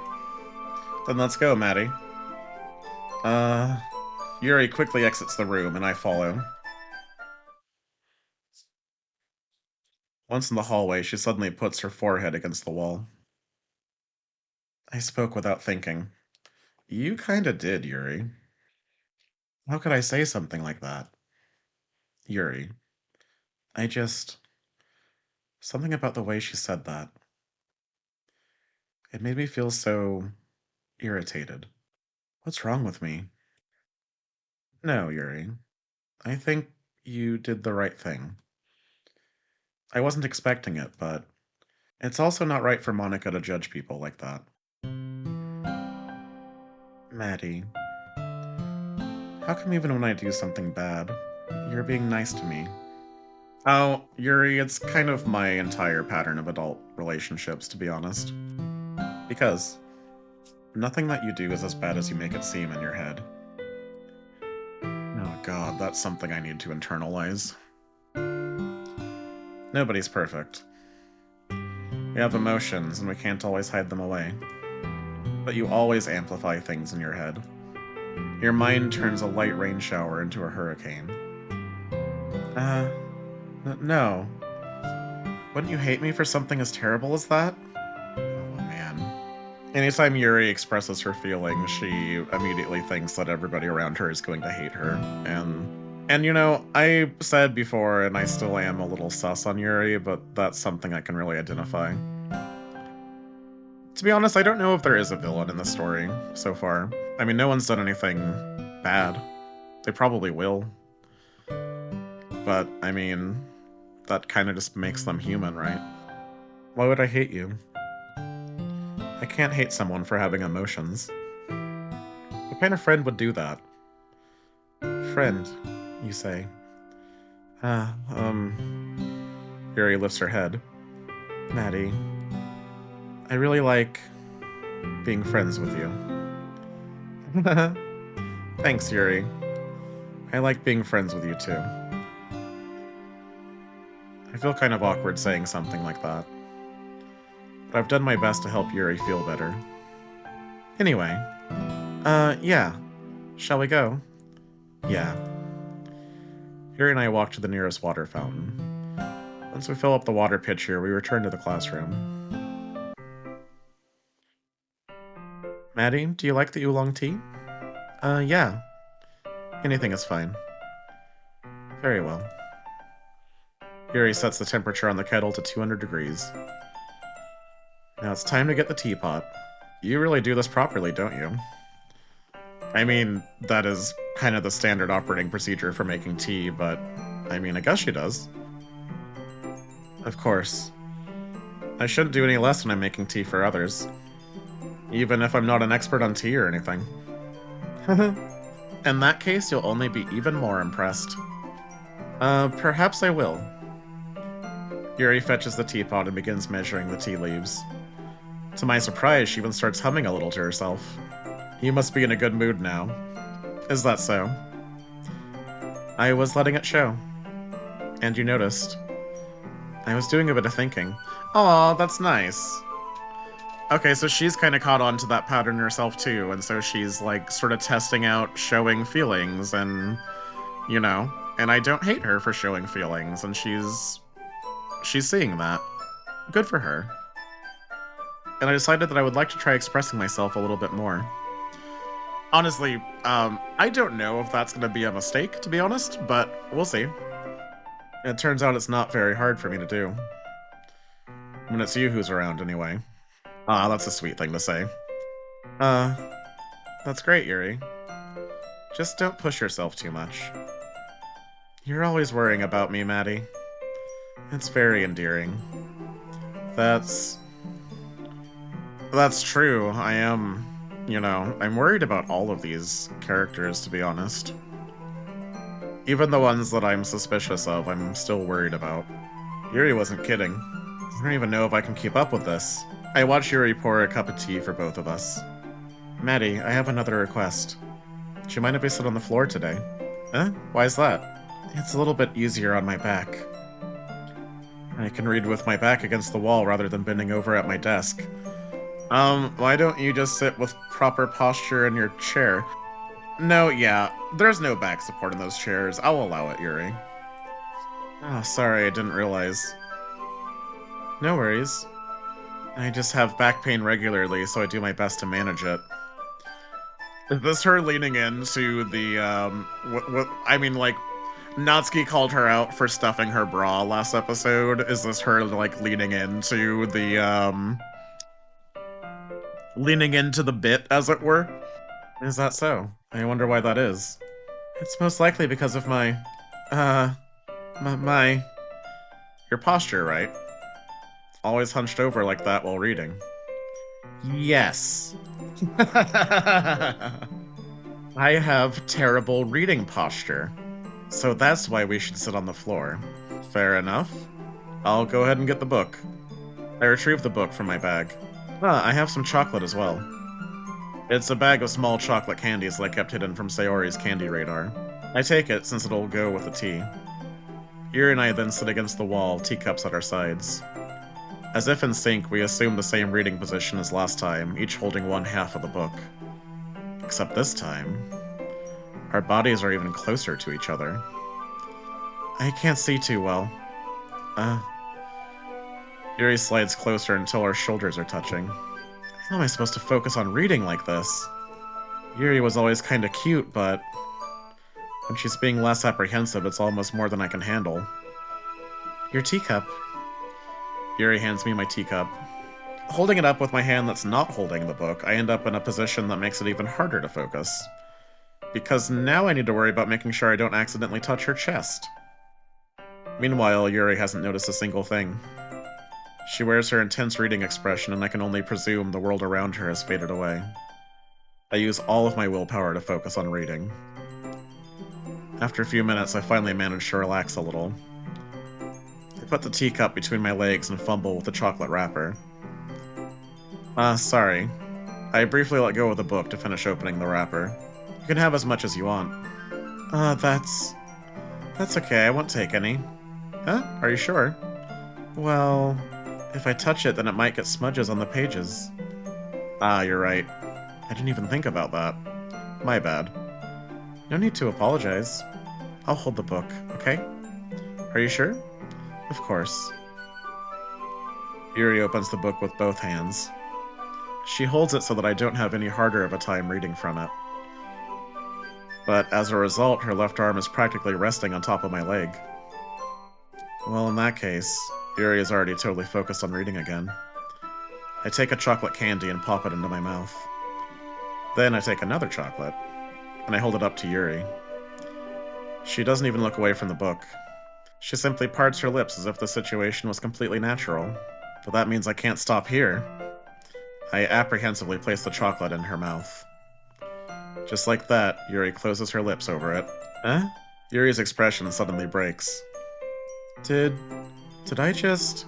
Then let's go, Maddie. Uh. Yuri quickly exits the room, and I follow. Once in the hallway, she suddenly puts her forehead against the wall. I spoke without thinking. You kinda did, Yuri. How could I say something like that? Yuri. I just. Something about the way she said that. It made me feel so irritated. What's wrong with me? No, Yuri. I think you did the right thing. I wasn't expecting it, but it's also not right for Monika to judge people like that. Maddie, how come even when I do something bad, you're being nice to me? Oh, Yuri, it's kind of my entire pattern of adult relationships, to be honest. Because nothing that you do is as bad as you make it seem in your head. Oh god, that's something I need to internalize. Nobody's perfect. We have emotions, and we can't always hide them away. But you always amplify things in your head. Your mind turns a light rain shower into a hurricane. No. Wouldn't you hate me for something as terrible as that? Oh, man. Anytime Yuri expresses her feelings, she immediately thinks that everybody around her is going to hate her. And I said before, and I still am a little sus on Yuri, but that's something I can really identify. To be honest, I don't know if there is a villain in the story so far. I mean, no one's done anything bad. They probably will. But, I mean, that kind of just makes them human, right? Why would I hate you? I can't hate someone for having emotions. What kind of friend would do that? Friend, you say. Ah, Yuri lifts her head. Maddie, I really like being friends with you. Thanks, Yuri. I like being friends with you too. I feel kind of awkward saying something like that. But I've done my best to help Yuri feel better. Anyway, yeah. Shall we go? Yeah. Yuri and I walk to the nearest water fountain. Once we fill up the water pitcher, we return to the classroom. Maddie, do you like the oolong tea? Yeah. Anything is fine. Very well. Yuri sets the temperature on the kettle to 200 degrees. Now it's time to get the teapot. You really do this properly, don't you? I mean, that is kind of the standard operating procedure for making tea, but I mean, I guess she does. Of course. I shouldn't do any less when I'm making tea for others. Even if I'm not an expert on tea or anything. In that case, you'll only be even more impressed. Perhaps I will. Yuri fetches the teapot and begins measuring the tea leaves. To my surprise, she even starts humming a little to herself. You must be in a good mood now. Is that so? I was letting it show. And you noticed. I was doing a bit of thinking. Aw, that's nice. Okay, so she's kind of caught on to that pattern herself too, and so she's like sort of testing out showing feelings and, and I don't hate her for showing feelings, and she's seeing that. Good for her. And I decided that I would like to try expressing myself a little bit more. Honestly, I don't know if that's going to be a mistake, to be honest, but we'll see. It turns out it's not very hard for me to do. When it's you who's around, anyway. Ah, that's a sweet thing to say. Uh, that's great, Yuri. Just don't push yourself too much. You're always worrying about me, Maddie. It's very endearing. That's... That's true. I am... I'm worried about all of these characters, to be honest. Even the ones that I'm suspicious of, I'm still worried about. Yuri wasn't kidding. I don't even know if I can keep up with this. I watch Yuri pour a cup of tea for both of us. Maddie, I have another request. Do you mind if I sit on the floor today? Huh? Why is that? It's a little bit easier on my back. I can read with my back against the wall rather than bending over at my desk. Why don't you just sit with proper posture in your chair? No, yeah, there's no back support in those chairs. I'll allow it, Yuri. Oh, sorry, I didn't realize. No worries. I just have back pain regularly, so I do my best to manage it. Is this her leaning into the, Natsuki called her out for stuffing her bra last episode. Is this her, leaning into the bit, as it were? Is that so? I wonder why that is. It's most likely because of your posture, right? Always hunched over like that while reading. Yes. I have terrible reading posture. So that's why we should sit on the floor. Fair enough. I'll go ahead and get the book. I retrieved the book from my bag. I have some chocolate as well. It's a bag of small chocolate candies that I kept hidden from Sayori's candy radar. I take it since it'll go with the tea. Yuri and I then sit against the wall, teacups at our sides. As if in sync, we assume the same reading position as last time, each holding one half of the book. Except this time, our bodies are even closer to each other. I can't see too well. Yuri slides closer until our shoulders are touching. How am I supposed to focus on reading like this? Yuri was always kinda cute, but when she's being less apprehensive, it's almost more than I can handle. Your teacup. Yuri hands me my teacup. Holding it up with my hand that's not holding the book, I end up in a position that makes it even harder to focus. Because now I need to worry about making sure I don't accidentally touch her chest. Meanwhile, Yuri hasn't noticed a single thing. She wears her intense reading expression, and I can only presume the world around her has faded away. I use all of my willpower to focus on reading. After a few minutes, I finally manage to relax a little. I put the teacup between my legs and fumble with the chocolate wrapper. Sorry. I briefly let go of the book to finish opening the wrapper. You can have as much as you want. That's okay, I won't take any. Huh? Are you sure? Well, if I touch it, then it might get smudges on the pages. You're right. I didn't even think about that. My bad. No need to apologize. I'll hold the book, okay? Are you sure? Of course. Yuri opens the book with both hands. She holds it so that I don't have any harder of a time reading from it. But as a result, her left arm is practically resting on top of my leg. Well, in that case, Yuri is already totally focused on reading again. I take a chocolate candy and pop it into my mouth. Then I take another chocolate, and I hold it up to Yuri. She doesn't even look away from the book. She simply parts her lips as if the situation was completely natural. But that means I can't stop here. I apprehensively place the chocolate in her mouth. Just like that, Yuri closes her lips over it. Huh? Yuri's expression suddenly breaks. Did I just...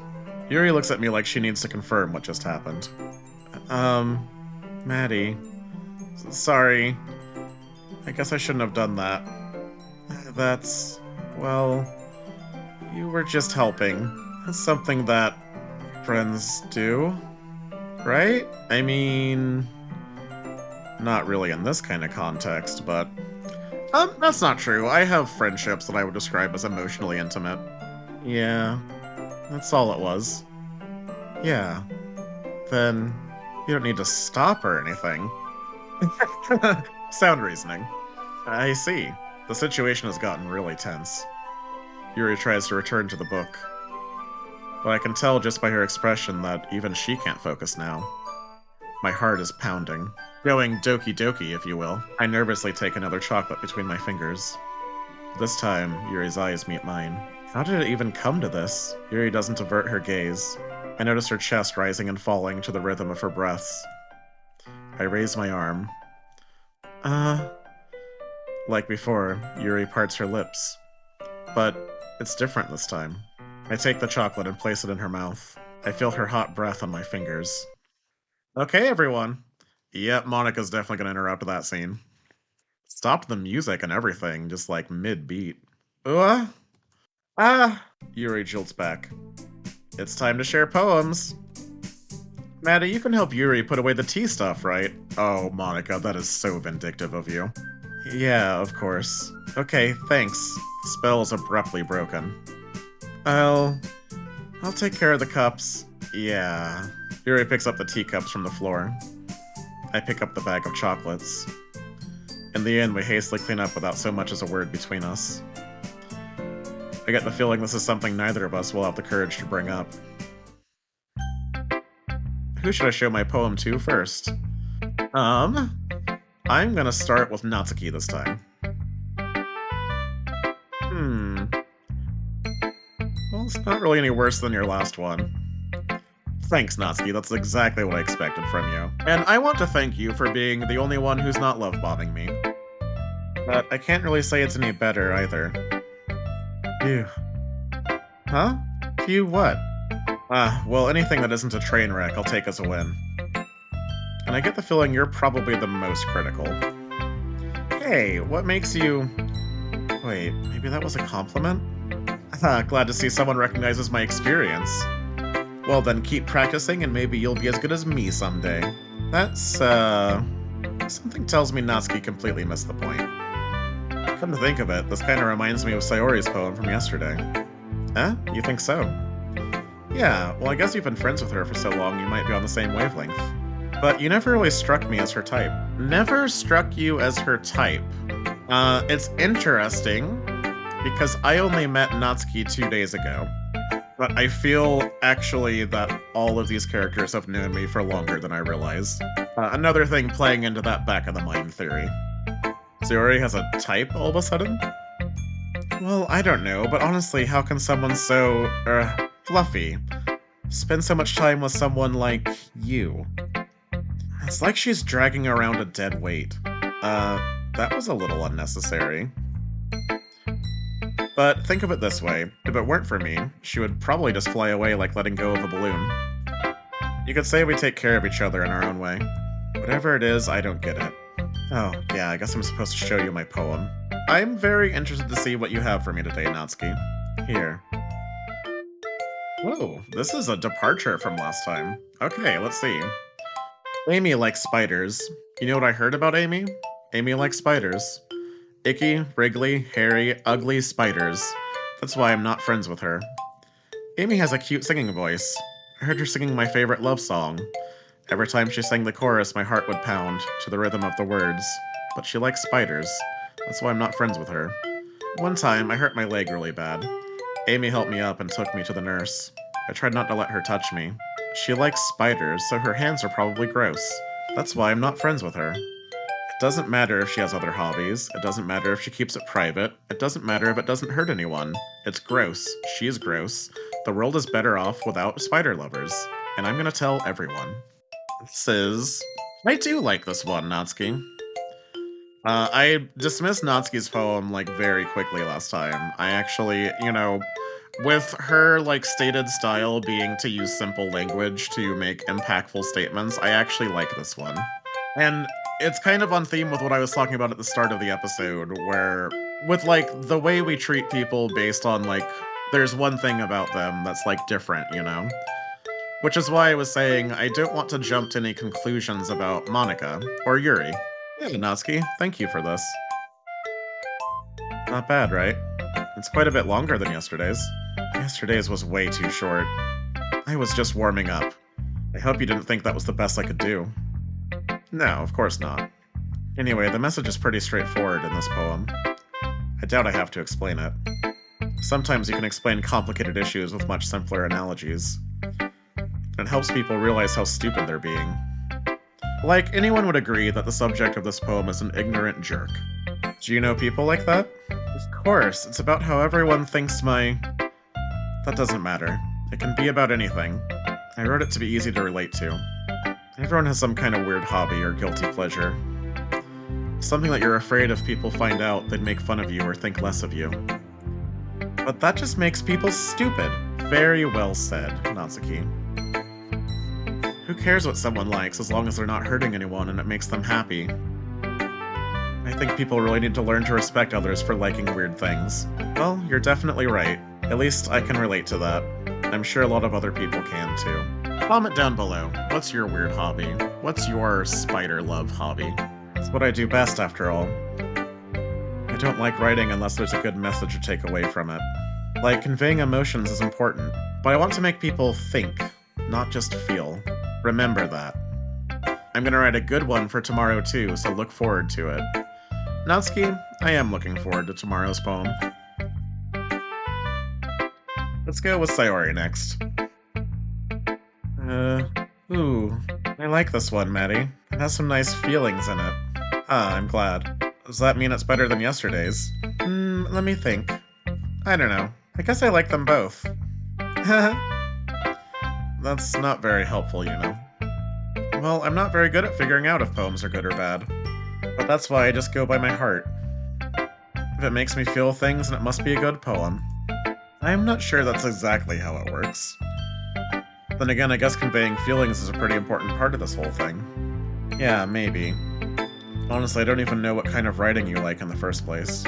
Yuri looks at me like she needs to confirm what just happened. Maddie. Sorry. I guess I shouldn't have done that. That's... well... you were just helping. That's something that friends do, right? I mean... not really in this kind of context, but... that's not true. I have friendships that I would describe as emotionally intimate. Yeah, that's all it was. Yeah. Then, you don't need to stop or anything. Sound reasoning. I see. The situation has gotten really tense. Yuri tries to return to the book. But I can tell just by her expression that even she can't focus now. My heart is pounding. Going Doki Doki, if you will. I nervously take another chocolate between my fingers. This time, Yuri's eyes meet mine. How did it even come to this? Yuri doesn't avert her gaze. I notice her chest rising and falling to the rhythm of her breaths. I raise my arm. Like before, Yuri parts her lips. But it's different this time. I take the chocolate and place it in her mouth. I feel her hot breath on my fingers. Okay, everyone. Yep, Monika's definitely gonna interrupt that scene. Stopped the music and everything, just like mid-beat. Yuri jolts back. It's time to share poems. Maddie, you can help Yuri put away the tea stuff, right? Oh, Monika, that is so vindictive of you. Yeah, of course. Okay, thanks. Spell is abruptly broken. I'll take care of the cups. Yeah. Yuri picks up the teacups from the floor. I pick up the bag of chocolates. In the end, we hastily clean up without so much as a word between us. I get the feeling this is something neither of us will have the courage to bring up. Who should I show my poem to first? I'm gonna start with Natsuki this time. Well, it's not really any worse than your last one. Thanks, Natsuki, that's exactly what I expected from you. And I want to thank you for being the only one who's not love-bombing me. But I can't really say it's any better, either. Phew. Huh? Phew what? Well, anything that isn't a train wreck, I'll take as a win. And I get the feeling you're probably the most critical. Hey, what makes you... Wait, maybe that was a compliment? Glad to see someone recognizes my experience. Well then, keep practicing and maybe you'll be as good as me someday. That's, something tells me Natsuki completely missed the point. Come to think of it, this kinda reminds me of Sayori's poem from yesterday. Eh? You think so? Yeah, well I guess you've been friends with her for so long you might be on the same wavelength. But you never really struck me as her type. Never struck you as her type. It's interesting, because I only met Natsuki 2 days ago. But I feel, actually, that all of these characters have known me for longer than I realized. Another thing playing into that back-of-the-mind theory. Sayori has a type all of a sudden? Well, I don't know, but honestly, how can someone so, fluffy spend so much time with someone like you? It's like she's dragging around a dead weight. That was a little unnecessary. But think of it this way, if it weren't for me, she would probably just fly away like letting go of a balloon. You could say we take care of each other in our own way. Whatever it is, I don't get it. Oh, yeah, I guess I'm supposed to show you my poem. I'm very interested to see what you have for me today, Natsuki. Here. Whoa, this is a departure from last time. Okay, let's see. Amy likes spiders. You know what I heard about Amy? Amy likes spiders. Icky, wriggly, hairy, ugly spiders. That's why I'm not friends with her. Amy has a cute singing voice. I heard her singing my favorite love song. Every time she sang the chorus, my heart would pound, to the rhythm of the words. But she likes spiders. That's why I'm not friends with her. One time, I hurt my leg really bad. Amy helped me up and took me to the nurse. I tried not to let her touch me. She likes spiders, so her hands are probably gross. That's why I'm not friends with her. It doesn't matter if she has other hobbies. It doesn't matter if she keeps it private. It doesn't matter if it doesn't hurt anyone. It's gross. She's gross. The world is better off without spider lovers. And I'm gonna tell everyone. I do like this one, Natsuki. I dismissed Natsuki's poem, like, very quickly last time. I actually, with her, like, stated style being to use simple language to make impactful statements, I actually like this one. And it's kind of on theme with what I was talking about at the start of the episode, where, with, like, the way we treat people based on, like, there's one thing about them that's, like, different, Which is why I was saying I don't want to jump to any conclusions about Monika, or Yuri. Yeah, Natsuki, thank you for this. Not bad, right? It's quite a bit longer than yesterday's. Yesterday's was way too short. I was just warming up. I hope you didn't think that was the best I could do. No, of course not. Anyway, the message is pretty straightforward in this poem. I doubt I have to explain it. Sometimes you can explain complicated issues with much simpler analogies. It helps people realize how stupid they're being. Like, anyone would agree that the subject of this poem is an ignorant jerk. Do you know people like that? Of course, it's about how everyone thinks That doesn't matter. It can be about anything. I wrote it to be easy to relate to. Everyone has some kind of weird hobby or guilty pleasure. Something that you're afraid if people find out, they'd make fun of you or think less of you. But that just makes people stupid. Very well said, Natsuki. Who cares what someone likes as long as they're not hurting anyone and it makes them happy? I think people really need to learn to respect others for liking weird things. Well, you're definitely right. At least I can relate to that. I'm sure a lot of other people can too. Comment down below. What's your weird hobby? What's your spider love hobby? It's what I do best, after all. I don't like writing unless there's a good message to take away from it. Like, conveying emotions is important, but I want to make people think, not just feel. Remember that. I'm gonna write a good one for tomorrow too, so look forward to it. Natsuki, I am looking forward to tomorrow's poem. Let's go with Sayori next. Ooh, I like this one, Maddie. It has some nice feelings in it. Ah, I'm glad. Does that mean it's better than yesterday's? Let me think. I don't know. I guess I like them both. That's not very helpful, you know. Well, I'm not very good at figuring out if poems are good or bad. But that's why I just go by my heart. If it makes me feel things, then it must be a good poem. I'm not sure that's exactly how it works. Then again, I guess conveying feelings is a pretty important part of this whole thing. Yeah, maybe. Honestly, I don't even know what kind of writing you like in the first place.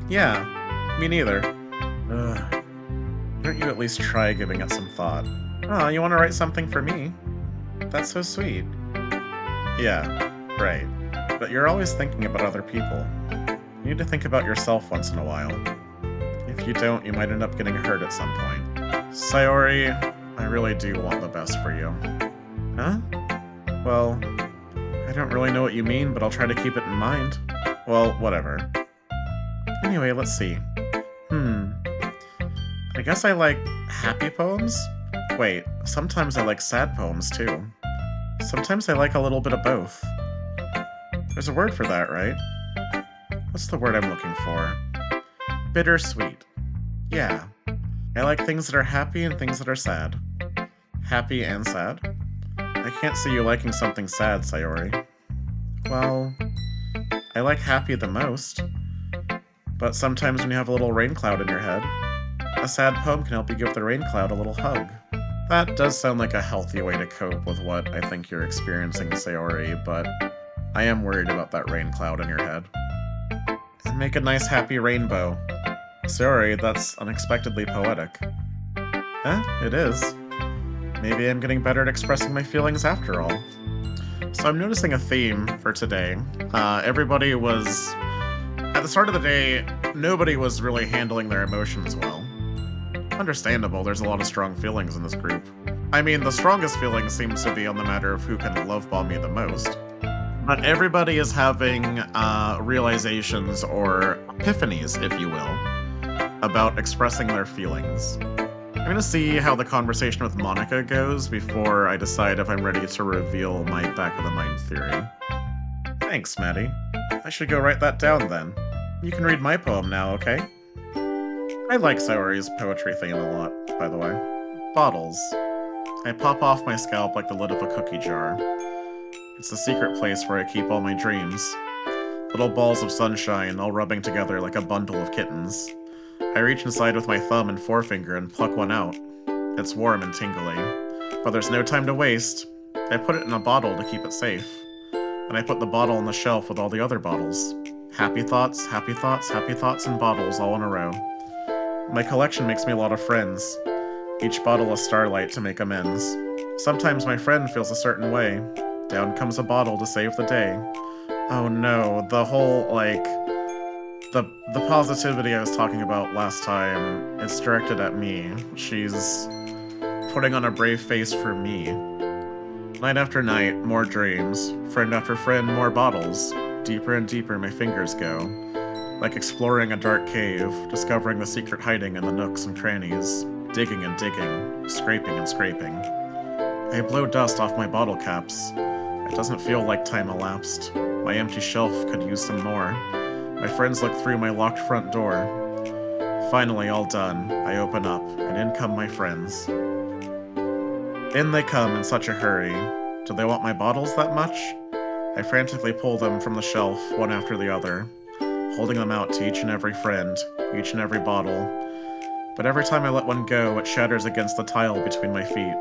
Yeah, me neither. Ugh. Why don't you at least try giving it some thought? Oh, you want to write something for me? That's so sweet. Yeah, right. But you're always thinking about other people. You need to think about yourself once in a while. If you don't, you might end up getting hurt at some point. Sayori, I really do want the best for you. Huh? Well, I don't really know what you mean, but I'll try to keep it in mind. Well, whatever. Anyway, let's see. I guess I like happy poems? Wait, sometimes I like sad poems too. Sometimes I like a little bit of both. There's a word for that, right? What's the word I'm looking for? Bittersweet. Yeah. I like things that are happy and things that are sad. Happy and sad? I can't see you liking something sad, Sayori. Well, I like happy the most. But sometimes when you have a little rain cloud in your head, a sad poem can help you give the rain cloud a little hug. That does sound like a healthy way to cope with what I think you're experiencing, Sayori, but I am worried about that rain cloud in your head. And make a nice happy rainbow. Sayori, that's unexpectedly poetic. It is. Maybe I'm getting better at expressing my feelings after all. So I'm noticing a theme for today. Everybody was... At the start of the day, nobody was really handling their emotions well. Understandable, there's a lot of strong feelings in this group. I mean, the strongest feeling seems to be on the matter of who can love-bomb you the most. But everybody is having realizations or epiphanies, if you will, about expressing their feelings. I'm gonna see how the conversation with Monika goes before I decide if I'm ready to reveal my back-of-the-mind theory. Thanks, Maddie. I should go write that down then. You can read my poem now, okay? I like Sayori's poetry theme a lot, by the way. Bottles. I pop off my scalp like the lid of a cookie jar. It's the secret place where I keep all my dreams. Little balls of sunshine all rubbing together like a bundle of kittens. I reach inside with my thumb and forefinger and pluck one out. It's warm and tingly. But there's no time to waste. I put it in a bottle to keep it safe. And I put the bottle on the shelf with all the other bottles. Happy thoughts, happy thoughts, happy thoughts, and bottles all in a row. My collection makes me a lot of friends. Each bottle a starlight to make amends. Sometimes my friend feels a certain way. Down comes a bottle to save the day. Oh no, the whole, the positivity I was talking about last time, it's directed at me. She's putting on a brave face for me. Night after night, more dreams. Friend after friend, more bottles. Deeper and deeper my fingers go. like exploring a dark cave, discovering the secret hiding in the nooks and crannies, digging and digging, scraping and scraping. I blow dust off my bottle caps. It doesn't feel like time elapsed. My empty shelf could use some more. My friends look through my locked front door. Finally, all done, I open up, and in come my friends. In they come in such a hurry. Do they want my bottles that much? I frantically pull them from the shelf, one after the other, holding them out to each and every friend, each and every bottle. But every time I let one go, it shatters against the tile between my feet.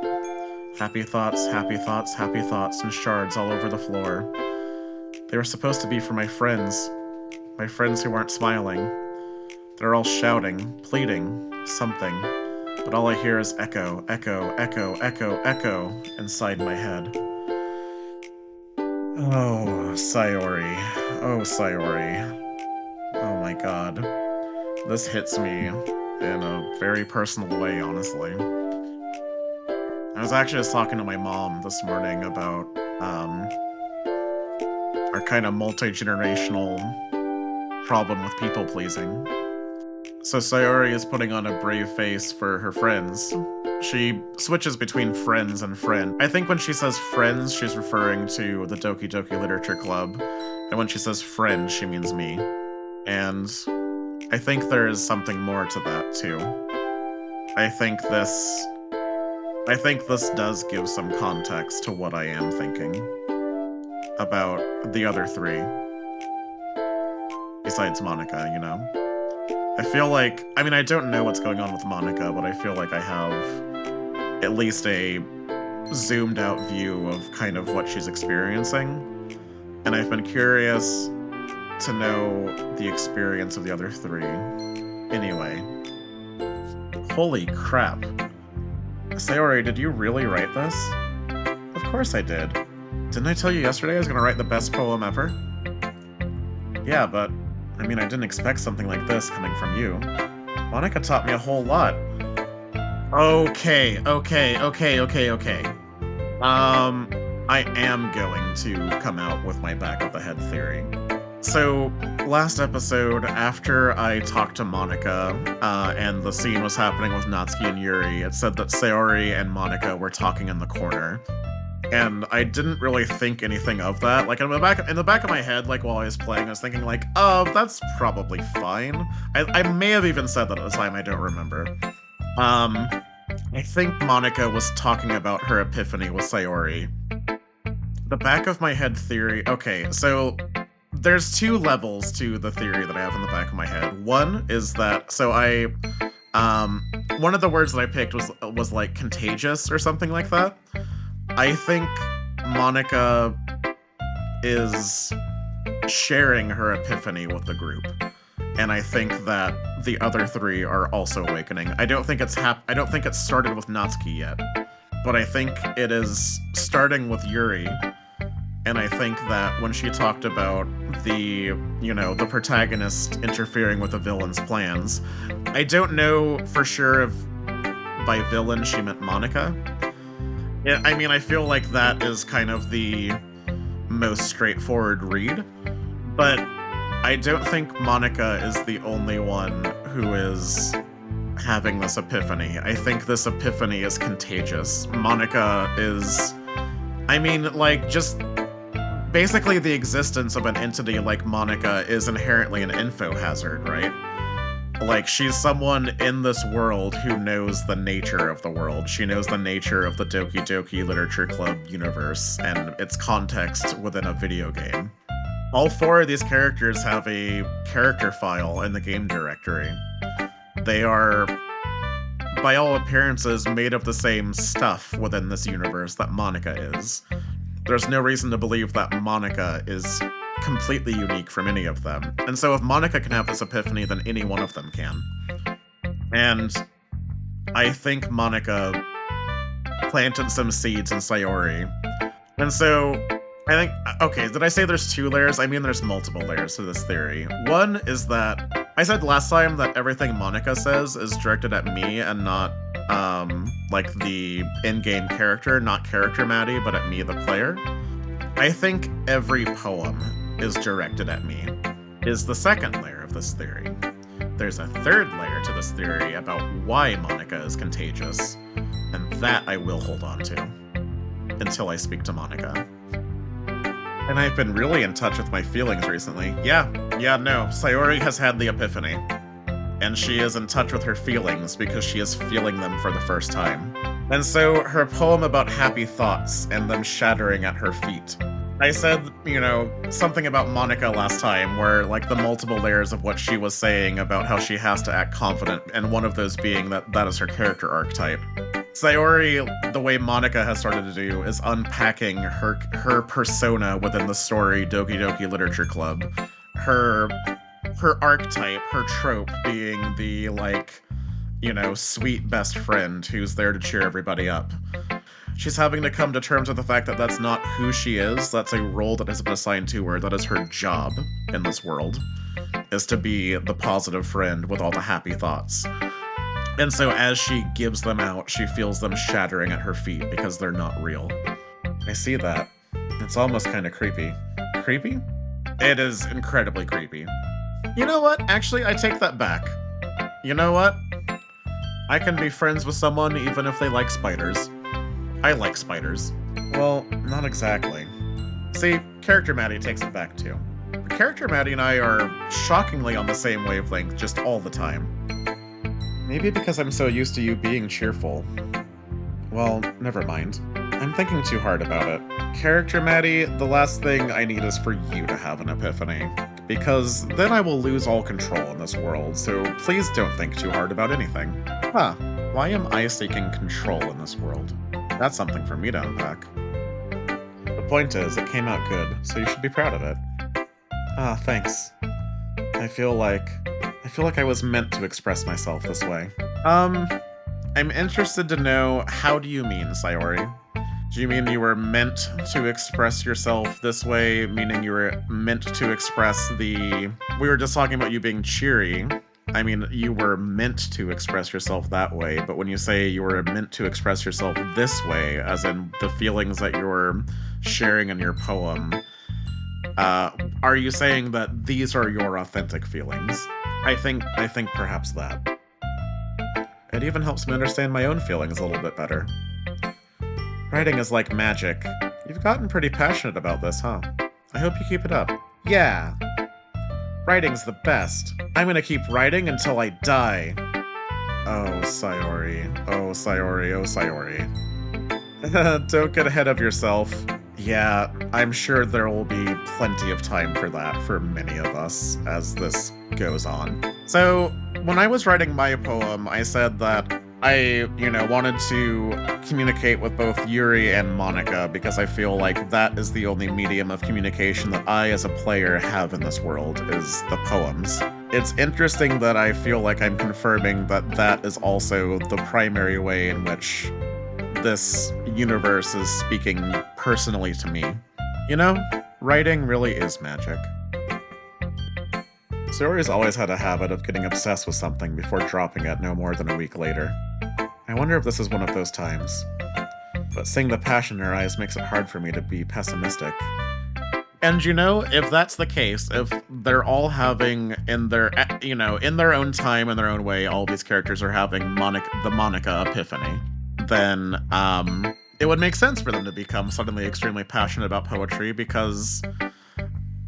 Happy thoughts, happy thoughts, happy thoughts, and shards all over the floor. They were supposed to be for my friends who aren't smiling. They're all shouting, pleading, something, but all I hear is echo, echo, echo, echo, echo inside my head. Oh, Sayori. Oh, Sayori. Oh my god. This hits me in a very personal way, honestly. I was actually just talking to my mom this morning about, our kind of multi-generational problem with people-pleasing. So Sayori is putting on a brave face for her friends. She switches between friends and friend. I think when she says friends, she's referring to the Doki Doki Literature Club, and when she says friend, she means me. And I think there is something more to that, too. I think this does give some context to what I am thinking about the other three. Besides Monika, you know? I feel like, I mean, I don't know what's going on with Monika, but I feel like I have at least a zoomed out view of kind of what she's experiencing. And I've been curious to know the experience of the other three. Anyway. Holy crap. Sayori, did you really write this? Of course I did. Didn't I tell you yesterday I was gonna write the best poem ever? Yeah, but, I mean, I didn't expect something like this coming from you. Monika taught me a whole lot. Okay. I am going to come out with my back of the head theory. So, last episode, after I talked to Monika, and the scene was happening with Natsuki and Yuri, it said that Sayori and Monika were talking in the corner. And I didn't really think anything of that. Like, in the back of my head, like, while I was playing, I was thinking, like, oh, that's probably fine. I may have even said that at the time, I don't remember. I think Monika was talking about her epiphany with Sayori. The back of my head theory... Okay, so... There's two levels to the theory that I have in the back of my head. One is that... So I... one of the words that I picked was like, contagious or something like that. I think Monika is sharing her epiphany with the group, and I think that the other three are also awakening. I don't think it's started with Natsuki yet, but I think it is starting with Yuri, and I think that when she talked about the protagonist interfering with the villain's plans, I don't know for sure if by villain she meant Monika. Yeah, I mean, I feel like that is kind of the most straightforward read, but I don't think Monika is the only one who is having this epiphany. I think this epiphany is contagious. Monika is... I mean, like, just... Basically, the existence of an entity like Monika is inherently an info hazard, right? Like, she's someone in this world who knows the nature of the world. She knows the nature of the Doki Doki Literature Club universe and its context within a video game. All four of these characters have a character file in the game directory. They are, by all appearances, made of the same stuff within this universe that Monika is. There's no reason to believe that Monika is completely unique from any of them. And so if Monika can have this epiphany, then any one of them can. And I think Monika planted some seeds in Sayori. And so I think, okay, did I say there's two layers? I mean, there's multiple layers to this theory. One is that I said last time that everything Monika says is directed at me and not, like the in-game character, not character Maddie, but at me, the player. I think every poem is directed at me. is the second layer of this theory. There's a third layer to this theory about why Monika is contagious, and that I will hold on to until I speak to Monika. And I've been really in touch with my feelings recently. Yeah, no, Sayori has had the epiphany. And she is in touch with her feelings because she is feeling them for the first time. And so her poem about happy thoughts and them shattering at her feet. I said, something about Monika last time, where, like, the multiple layers of what she was saying about how she has to act confident, and one of those being that is her character archetype. Sayori, the way Monika has started to do, is unpacking her persona within the story Doki Doki Literature Club. Her archetype, her trope being the, sweet best friend who's there to cheer everybody up. She's having to come to terms with the fact that that's not who she is. That's a role that has been assigned to her. That is her job in this world, is to be the positive friend with all the happy thoughts. And so as she gives them out, she feels them shattering at her feet because they're not real. I see that. It's almost kind of creepy. Creepy? It is incredibly creepy. You know what? Actually, I take that back. You know what? I can be friends with someone even if they like spiders. I like spiders. Well, not exactly. See, Character Maddie takes it back too. Character Maddie and I are shockingly on the same wavelength just all the time. Maybe because I'm so used to you being cheerful. Well, never mind. I'm thinking too hard about it. Character Maddie, the last thing I need is for you to have an epiphany. Because then I will lose all control in this world, so please don't think too hard about anything. Huh, why am I seeking control in this world? That's something for me to unpack. The point is, it came out good, so you should be proud of it. Ah, thanks. I feel like I was meant to express myself this way. I'm interested to know, how do you mean, Sayori? Do you mean you were meant to express yourself this way, meaning you were meant to express we were just talking about you being cheery. I mean, you were meant to express yourself that way, but when you say you were meant to express yourself this way, as in the feelings that you're sharing in your poem, are you saying that these are your authentic feelings? I think perhaps that. It even helps me understand my own feelings a little bit better. Writing is like magic. You've gotten pretty passionate about this, huh? I hope you keep it up. Yeah. Writing's the best. I'm gonna keep writing until I die. Oh, Sayori. Oh, Sayori. Oh, Sayori. Don't get ahead of yourself. Yeah, I'm sure there will be plenty of time for that for many of us as this goes on. So, when I was writing my poem, I said that I, wanted to communicate with both Yuri and Monika because I feel like that is the only medium of communication that I as a player have in this world, is the poems. It's interesting that I feel like I'm confirming that that is also the primary way in which this universe is speaking personally to me. Writing really is magic. Sayori's always had a habit of getting obsessed with something before dropping it no more than a week later. I wonder if this is one of those times. But seeing the passion in her eyes makes it hard for me to be pessimistic. And if that's the case, if they're all having in their own time, in their own way, all these characters are having the Monika epiphany, then it would make sense for them to become suddenly extremely passionate about poetry, because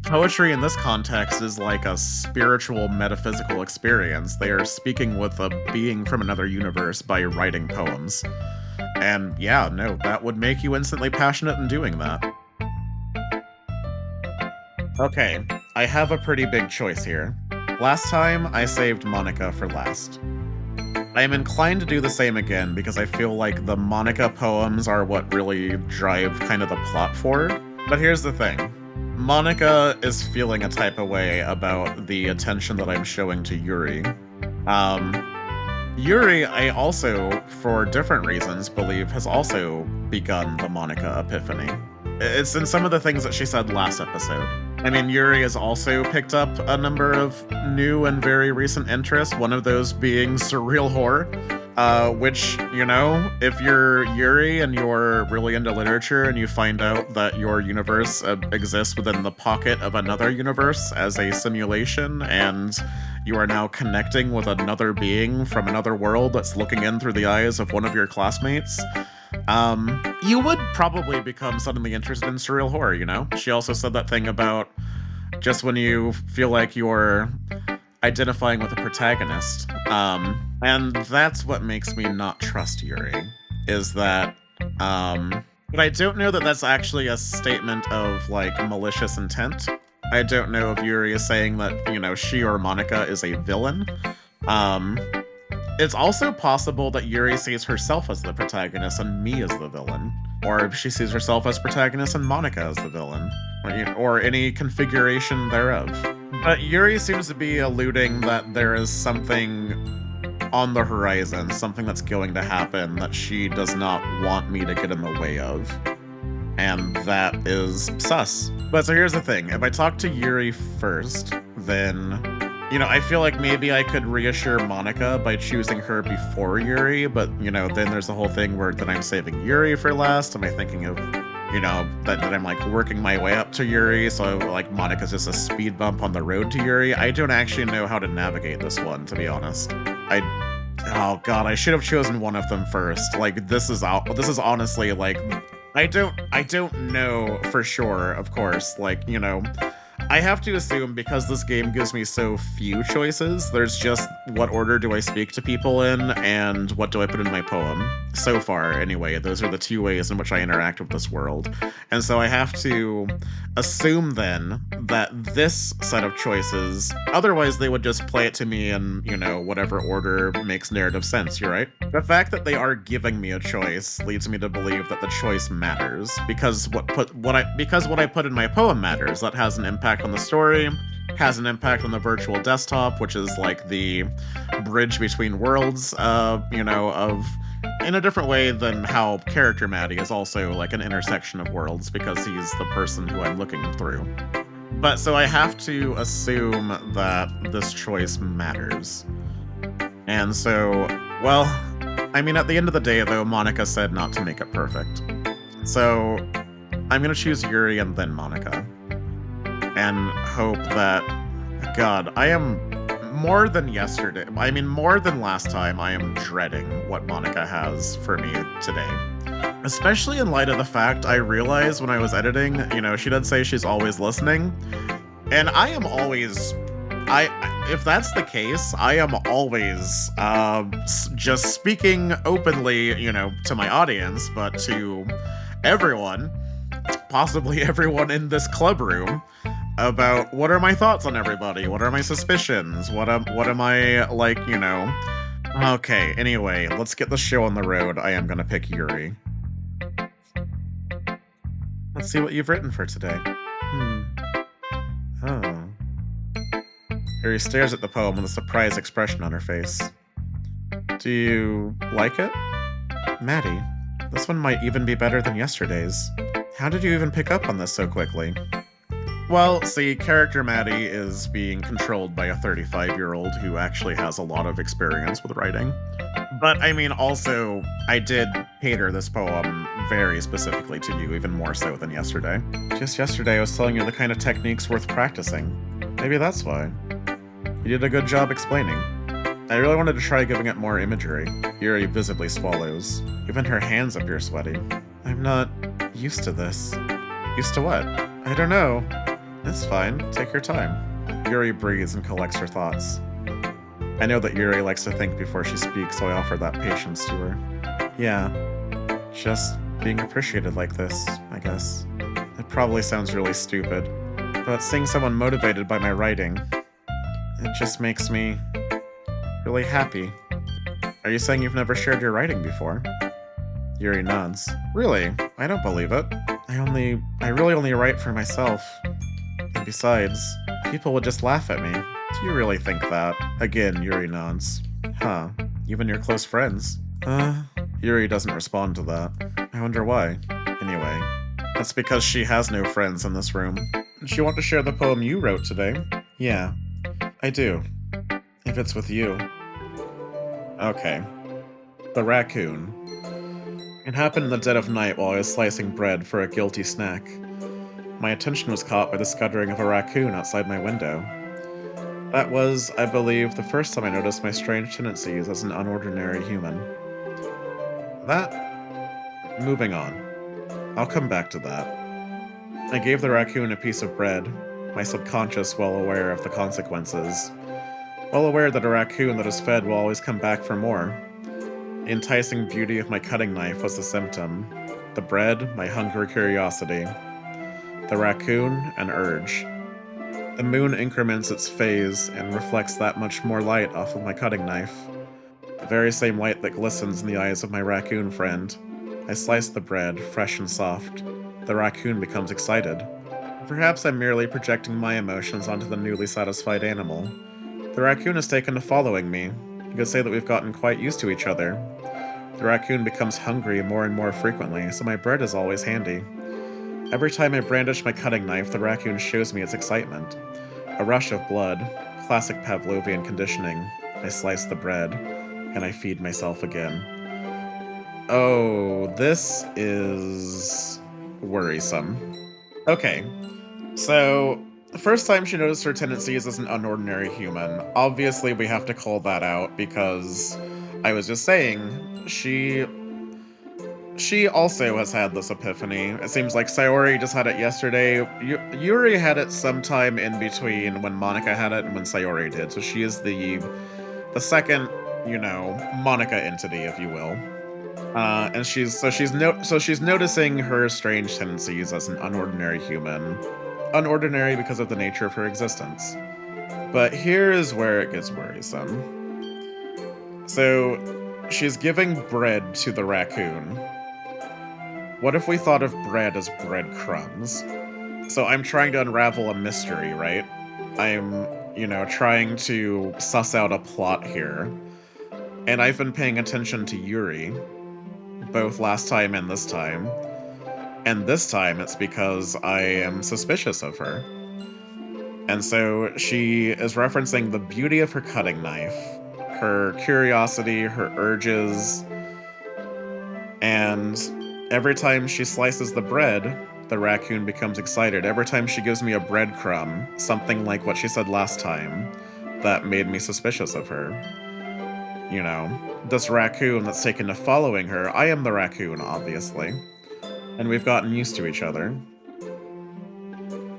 poetry in this context is like a spiritual, metaphysical experience. They are speaking with a being from another universe by writing poems. And yeah, no, that would make you instantly passionate in doing that. Okay, I have a pretty big choice here. Last time, I saved Monika for last. I am inclined to do the same again because I feel like the Monika poems are what really drive kind of the plot forward. But here's the thing. Monika is feeling a type of way about the attention that I'm showing to Yuri. Yuri, I also, for different reasons, believe has also begun the Monika epiphany. It's in some of the things that she said last episode. I mean, Yuri has also picked up a number of new and very recent interests, one of those being surreal horror. Which, you know, if you're Yuri and you're really into literature and you find out that your universe exists within the pocket of another universe as a simulation, and you are now connecting with another being from another world that's looking in through the eyes of one of your classmates, you would probably become suddenly interested in surreal horror, you know? She also said that thing about just when you feel like you're identifying with a protagonist. And that's what makes me not trust Yuri, is that, but I don't know that that's actually a statement of, like, malicious intent. I don't know if Yuri is saying that, you know, she or Monika is a villain. Um, it's also possible that Yuri sees herself as the protagonist and me as the villain. Or if she sees herself as protagonist and Monika as the villain. Or any configuration thereof. But Yuri seems to be alluding that there is something on the horizon, something that's going to happen that she does not want me to get in the way of. And that is sus. But so here's the thing, if I talk to Yuri first, then, you know, I feel like maybe I could reassure Monika by choosing her before Yuri, but, you know, then there's the whole thing where then I'm saving Yuri for last. Am I thinking of, you know, that I'm, like, working my way up to Yuri, so, like, Monika's just a speed bump on the road to Yuri? I don't actually know how to navigate this one, to be honest. Oh god, I should have chosen one of them first. Like, this is honestly, like, I don't know for sure, of course, like, you know, I have to assume because this game gives me so few choices, there's just what order do I speak to people in and what do I put in my poem. So far, anyway, those are the two ways in which I interact with this world. And so I have to assume then that this set of choices, otherwise they would just play it to me in, you know, whatever order makes narrative sense, you're right? The fact that they are giving me a choice leads me to believe that the choice matters, because what I put in my poem matters. That has an impact on the story, has an impact on the virtual desktop, which is like the bridge between worlds, you know, in a different way than how character Maddie is also like an intersection of worlds, because he's the person who I'm looking through. But so I have to assume that this choice matters. And so, well, I mean, at the end of the day, though, Monika said not to make it perfect. So I'm gonna choose Yuri and then Monika. And hope that, God, I am more than yesterday, I mean, more than last time, I am dreading what Monika has for me today. Especially in light of the fact I realized when I was editing, you know, she did say she's always listening. And I am always, if that's the case, I am always just speaking openly, you know, to my audience, but to everyone, possibly everyone in this club room, about what are my thoughts on everybody, what are my suspicions, what am I, like, you know. Okay, anyway, let's get the show on the road. I am gonna pick Yuri. Let's see what you've written for today. Oh. Yuri stares at the poem with a surprised expression on her face. Do you like it? Maddie, this one might even be better than yesterday's. How did you even pick up on this so quickly? Well, see, character Maddie is being controlled by a 35-year-old who actually has a lot of experience with writing. But, I mean, also, I did cater this poem very specifically to you, even more so than yesterday. Just yesterday I was telling you the kind of techniques worth practicing. Maybe that's why. You did a good job explaining. I really wanted to try giving it more imagery. Yuri visibly swallows. Even her hands appear sweaty. I'm not used to this. Used to what? I don't know. It's fine. Take your time. Yuri breathes and collects her thoughts. I know that Yuri likes to think before she speaks, so I offer that patience to her. Yeah. Just being appreciated like this, I guess. It probably sounds really stupid, but seeing someone motivated by my writing, it just makes me really happy. Are you saying you've never shared your writing before? Yuri nods. Really? I don't believe it. I really only write for myself. And besides, people would just laugh at me. Do you really think that? Again, Yuri nods. Huh. Even your close friends. Yuri doesn't respond to that. I wonder why. Anyway, that's because she has no friends in this room. Does she want to share the poem you wrote today? Yeah, I do. If it's with you. Okay. The raccoon. It happened in the dead of night while I was slicing bread for a guilty snack. My attention was caught by the scuttering of a raccoon outside my window. That was, I believe, the first time I noticed my strange tendencies as an unordinary human. Moving on. I'll come back to that. I gave the raccoon a piece of bread, my subconscious well aware of the consequences. Well aware that a raccoon that is fed will always come back for more. The enticing beauty of my cutting knife was the symptom. The bread, my hungry curiosity. The raccoon, an urge. The moon increments its phase and reflects that much more light off of my cutting knife. The very same light that glistens in the eyes of my raccoon friend. I slice the bread, fresh and soft. The raccoon becomes excited. Perhaps I'm merely projecting my emotions onto the newly satisfied animal. The raccoon has taken to following me. You could say that we've gotten quite used to each other. The raccoon becomes hungry more and more frequently, so my bread is always handy. Every time I brandish my cutting knife, the raccoon shows me its excitement. A rush of blood, classic Pavlovian conditioning. I slice the bread, and I feed myself again. Oh, this is worrisome. Okay, so the first time she noticed her tendencies as an unordinary human, obviously we have to call that out because I was just saying, she also has had this epiphany. It seems like Sayori just had it yesterday. Yuri had it sometime in between when Monika had it and when Sayori did. So she is the second, Monika entity, if you will. And she's noticing her strange tendencies as an unordinary human. Unordinary because of the nature of her existence. But here is where it gets worrisome. So she's giving bread to the raccoon. What if we thought of bread as breadcrumbs? So I'm trying to unravel a mystery, right? I'm, trying to suss out a plot here. And I've been paying attention to Yuri, both last time and this time. And this time it's because I am suspicious of her. And so she is referencing the beauty of her cutting knife, her curiosity, her urges, and every time she slices the bread, the raccoon becomes excited. Every time she gives me a breadcrumb, something like what she said last time, that made me suspicious of her. This raccoon that's taken to following her, I am the raccoon, obviously. And we've gotten used to each other.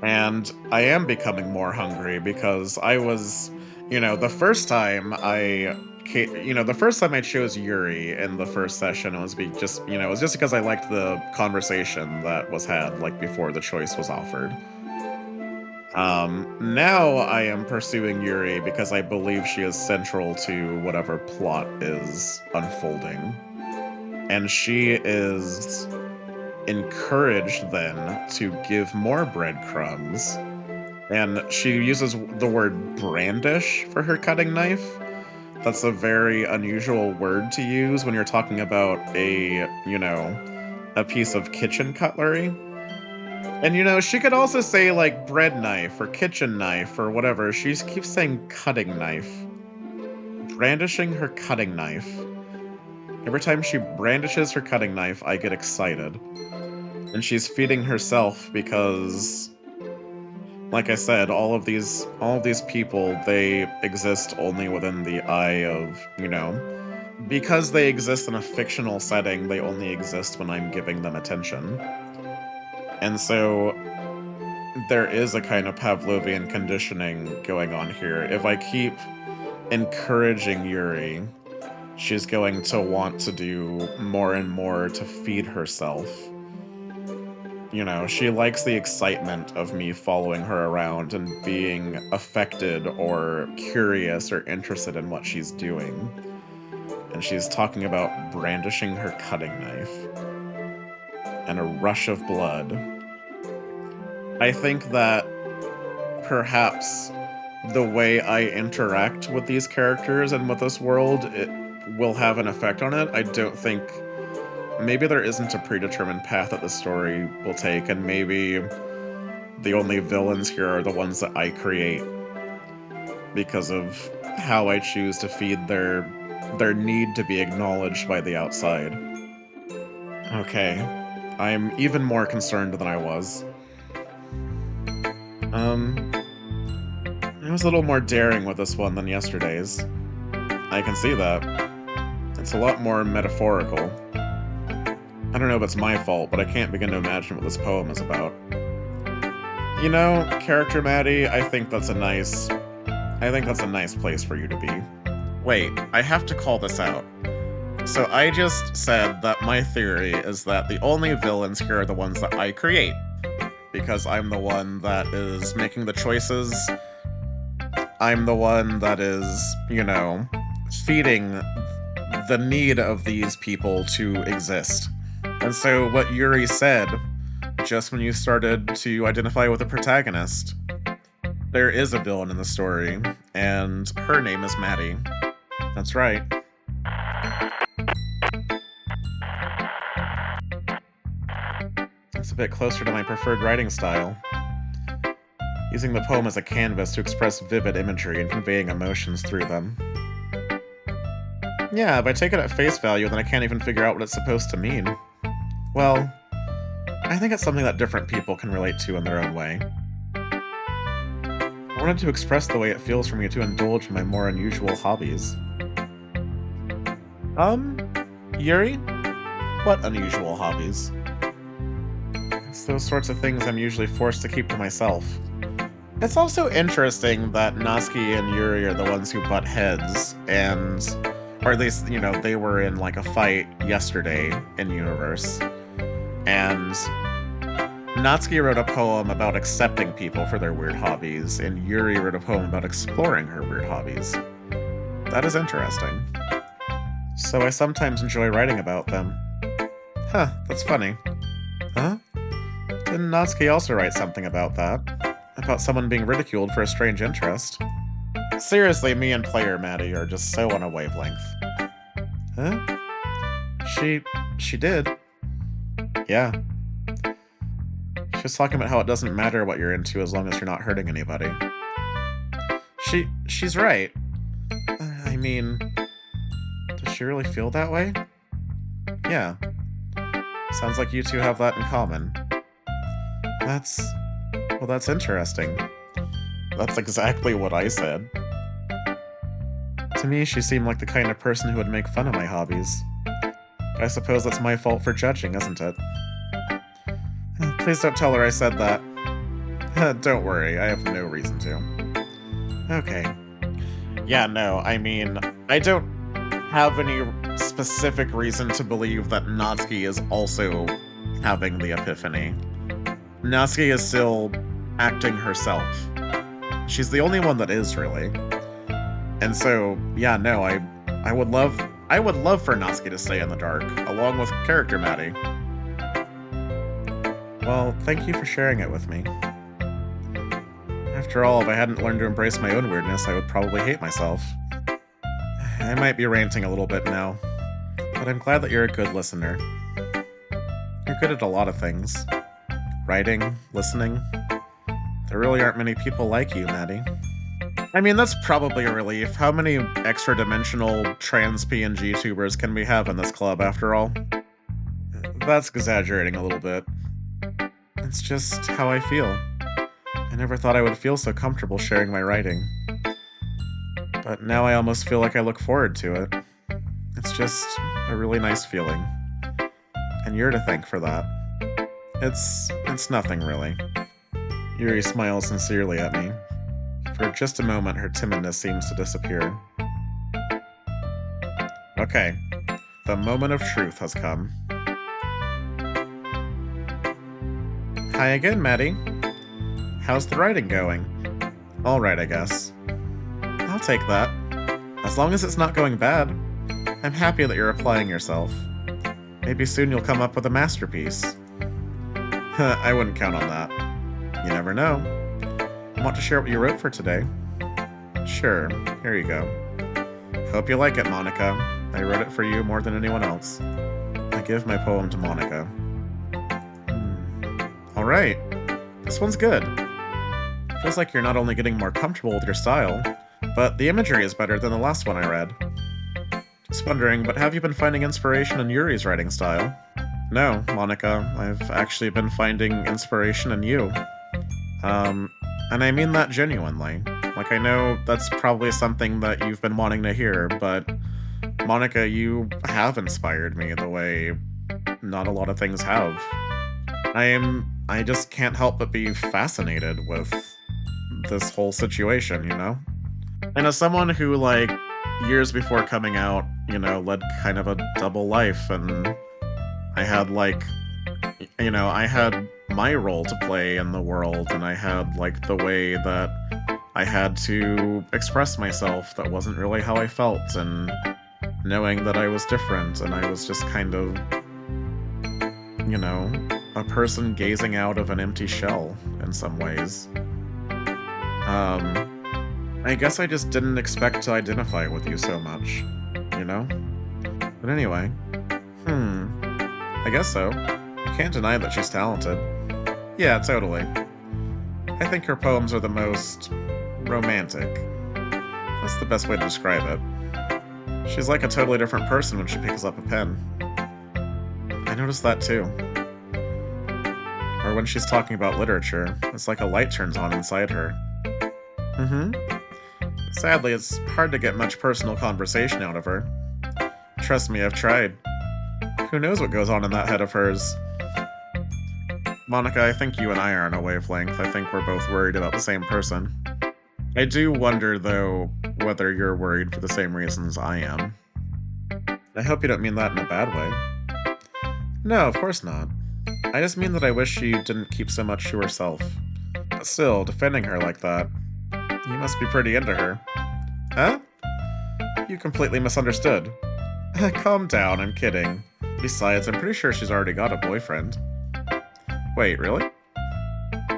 And I am becoming more hungry because I was, the first time the first time I chose Yuri in the first session was it was just because I liked the conversation that was had, like, before the choice was offered. Now I am pursuing Yuri because I believe she is central to whatever plot is unfolding. And she is encouraged then to give more breadcrumbs. And she uses the word brandish for her cutting knife. That's a very unusual word to use when you're talking about a piece of kitchen cutlery. And she could also say, like, bread knife or kitchen knife or whatever. She keeps saying cutting knife. Brandishing her cutting knife. Every time she brandishes her cutting knife, I get excited. And she's feeding herself because, like I said, all of these people, they exist only within the eye of, because they exist in a fictional setting, they only exist when I'm giving them attention. And so there is a kind of Pavlovian conditioning going on here. If I keep encouraging Yuri, she's going to want to do more and more to feed herself. She likes the excitement of me following her around and being affected or curious or interested in what she's doing. And she's talking about brandishing her cutting knife. And a rush of blood. I think that perhaps the way I interact with these characters and with this world, it will have an effect on it. I don't think... Maybe there isn't a predetermined path that the story will take, and maybe the only villains here are the ones that I create because of how I choose to feed their their need to be acknowledged by the outside. Okay, I'm even more concerned than I was. I was a little more daring with this one than yesterday's. I can see that. It's a lot more metaphorical. I don't know if it's my fault, but I can't begin to imagine what this poem is about. You know, character Maddie, I think that's a nice place for you to be. Wait, I have to call this out. So I just said that my theory is that the only villains here are the ones that I create. Because I'm the one that is making the choices. I'm the one that is, feeding the need of these people to exist. And so what Yuri said, just when you started to identify with the protagonist, there is a villain in the story, and her name is Maddie. That's right. It's a bit closer to my preferred writing style. Using the poem as a canvas to express vivid imagery and conveying emotions through them. Yeah, if I take it at face value, then I can't even figure out what it's supposed to mean. Well, I think it's something that different people can relate to in their own way. I wanted to express the way it feels for me to indulge in my more unusual hobbies. Yuri? What unusual hobbies? It's those sorts of things I'm usually forced to keep to myself. It's also interesting that Natsuki and Yuri are the ones who butt heads, or at least, they were in like a fight yesterday in universe. And Natsuki wrote a poem about accepting people for their weird hobbies, and Yuri wrote a poem about exploring her weird hobbies. That is interesting. So I sometimes enjoy writing about them. Huh, that's funny. Huh? Didn't Natsuki also write something about that? About someone being ridiculed for a strange interest? Seriously, me and player Maddie are just so on a wavelength. Huh? She did. Yeah. She was talking about how it doesn't matter what you're into as long as you're not hurting anybody. She's right. I mean, does she really feel that way? Yeah. Sounds like you two have that in common. That's interesting. That's exactly what I said. To me, she seemed like the kind of person who would make fun of my hobbies. But I suppose that's my fault for judging, isn't it? Please don't tell her I said that. Don't worry, I have no reason to. Okay. Yeah, no, I mean, I don't have any specific reason to believe that Natsuki is also having the epiphany. Natsuki is still acting herself. She's the only one that is, really. And so, yeah, no, I would love for Natsuki to stay in the dark, along with character Maddie. Well, thank you for sharing it with me. After all, if I hadn't learned to embrace my own weirdness, I would probably hate myself. I might be ranting a little bit now, but I'm glad that you're a good listener. You're good at a lot of things. Writing, listening. There really aren't many people like you, Maddie. I mean, that's probably a relief. How many extra-dimensional trans PNG tubers can we have in this club, after all? That's exaggerating a little bit. It's just how I feel. I never thought I would feel so comfortable sharing my writing. But now I almost feel like I look forward to it. It's just a really nice feeling. And you're to thank for that. It's nothing, really. Yuri smiles sincerely at me. For just a moment, her timidness seems to disappear. Okay, the moment of truth has come. Hi again, Maddie. How's the writing going? Alright, I guess. I'll take that. As long as it's not going bad. I'm happy that you're applying yourself. Maybe soon you'll come up with a masterpiece. I wouldn't count on that. You never know. Want to share what you wrote for today? Sure, here you go. Hope you like it, Monika. I wrote it for you more than anyone else. I give my poem to Monika. Alright, this one's good. Feels like you're not only getting more comfortable with your style, but the imagery is better than the last one I read. Just wondering, but have you been finding inspiration in Yuri's writing style? No, Monika, I've actually been finding inspiration in you. Um, and I mean that genuinely. Like, I know that's probably something that you've been wanting to hear, but Monika, you have inspired me the way not a lot of things have. I just can't help but be fascinated with this whole situation, you know? And as someone who, like, years before coming out, led kind of a double life, and I had, like, I had my role to play in the world, and I had, like, the way that I had to express myself that wasn't really how I felt, and knowing that I was different, and I was just kind of, you know, a person gazing out of an empty shell in some ways. I guess I just didn't expect to identify with you so much, you know? But anyway, I guess so. I can't deny that she's talented. Yeah, totally. I think her poems are the most romantic. That's the best way to describe it. She's like a totally different person when she picks up a pen. I noticed that too. Or when she's talking about literature, it's like a light turns on inside her. Sadly, it's hard to get much personal conversation out of her. Trust me, I've tried. Who knows what goes on in that head of hers? Monika, I think you and I are on a wavelength. I think we're both worried about the same person. I do wonder, though, whether you're worried for the same reasons I am. I hope you don't mean that in a bad way. No, of course not. I just mean that I wish she didn't keep so much to herself. But still, defending her like that, you must be pretty into her. Huh? You completely misunderstood. Calm down, I'm kidding. Besides, I'm pretty sure she's already got a boyfriend. Wait, really?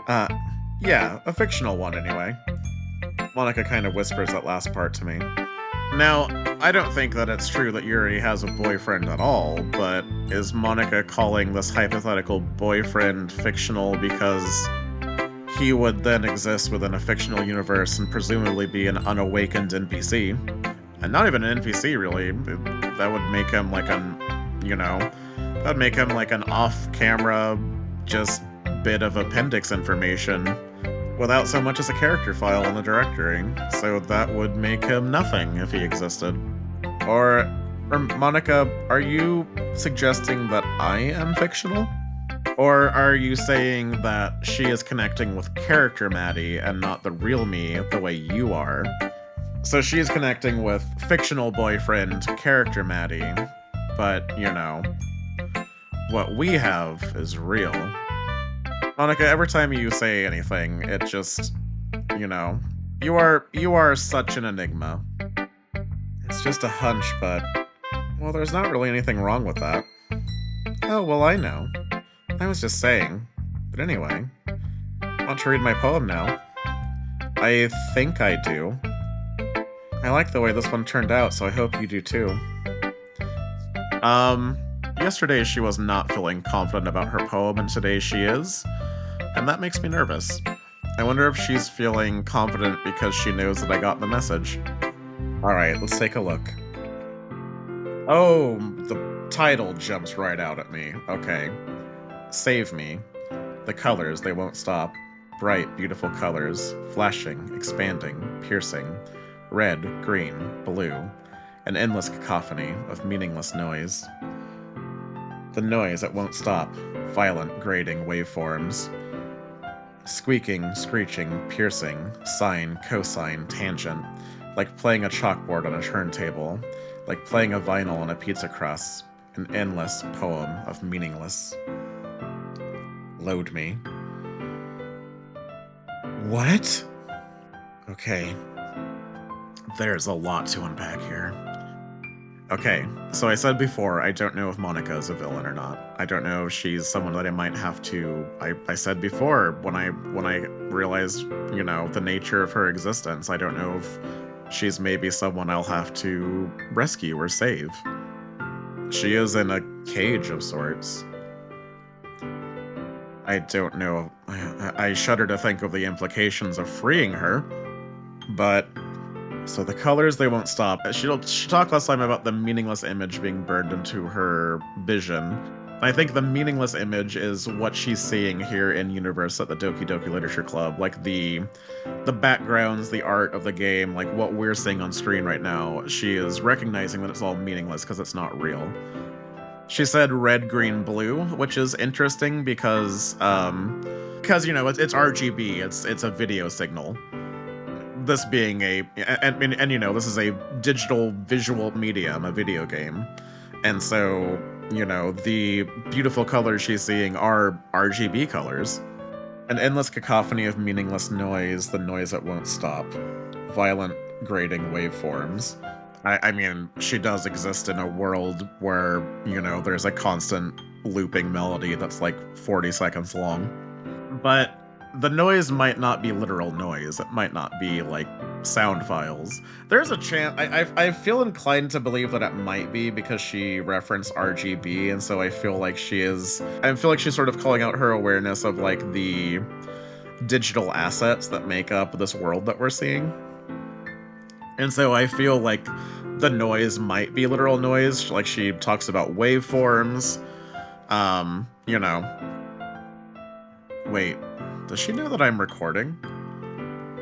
Yeah, a fictional one anyway. Monika kind of whispers that last part to me. Now, I don't think that it's true that Yuri has a boyfriend at all, but is Monika calling this hypothetical boyfriend fictional because he would then exist within a fictional universe and presumably be an unawakened NPC? And not even an NPC, really. That would make him like that would make him like an off-camera, just bit of appendix information without so much as a character file in the directory. So that would make him nothing if he existed. Or Monika, are you suggesting that I am fictional? Or are you saying that she is connecting with character Maddie and not the real me the way you are? So she's connecting with fictional boyfriend character Maddie, but, what we have is real. Monika, every time you say anything, it just, you are such an enigma. It's just a hunch, but, well, there's not really anything wrong with that. Oh, well, I know. I was just saying. But anyway, want to read my poem now? I think I do. I like the way this one turned out, so I hope you do too. Yesterday she was not feeling confident about her poem, and today she is. And that makes me nervous. I wonder if she's feeling confident because she knows that I got the message. Alright, let's take a look. Oh, the title jumps right out at me. Okay. Save me. The colors, they won't stop. Bright, beautiful colors. Flashing, expanding, piercing. Red, green, blue. An endless cacophony of meaningless noise. The noise that won't stop. Violent, grating waveforms. Squeaking, screeching, piercing, sine, cosine, tangent. Like playing a chalkboard on a turntable. Like playing a vinyl on a pizza crust. An endless poem of meaningless. Load me. What? Okay. There's a lot to unpack here. Okay, so I said before, I don't know if Monika is a villain or not. I don't know if she's someone that I might have to... I said before, when I realized, the nature of her existence, I don't know if she's maybe someone I'll have to rescue or save. She is in a cage of sorts. I don't know. I shudder to think of the implications of freeing her, but So the colors, they won't stop. She talked last time about the meaningless image being burned into her vision. I think the meaningless image is what she's seeing here in universe at the Doki Doki Literature Club, like the backgrounds, the art of the game, like what we're seeing on screen right now. She is recognizing that it's all meaningless because it's not real. She said red, green, blue, which is interesting because you know it's RGB, it's a video signal. This being and you know, this is a digital visual medium, a video game. And so, you know, the beautiful colors she's seeing are RGB colors. An endless cacophony of meaningless noise, the noise that won't stop. Violent, grating waveforms. I mean, she does exist in a world where, you know, there's a constant looping melody that's like 40 seconds long. But the noise might not be literal noise. It might not be like sound files. There's a chance. I feel inclined to believe that it might be because she referenced RGB, and so I feel like she's sort of calling out her awareness of like the digital assets that make up this world that we're seeing. And so I feel like the noise might be literal noise. Like she talks about waveforms. You know. Wait. Does she know that I'm recording?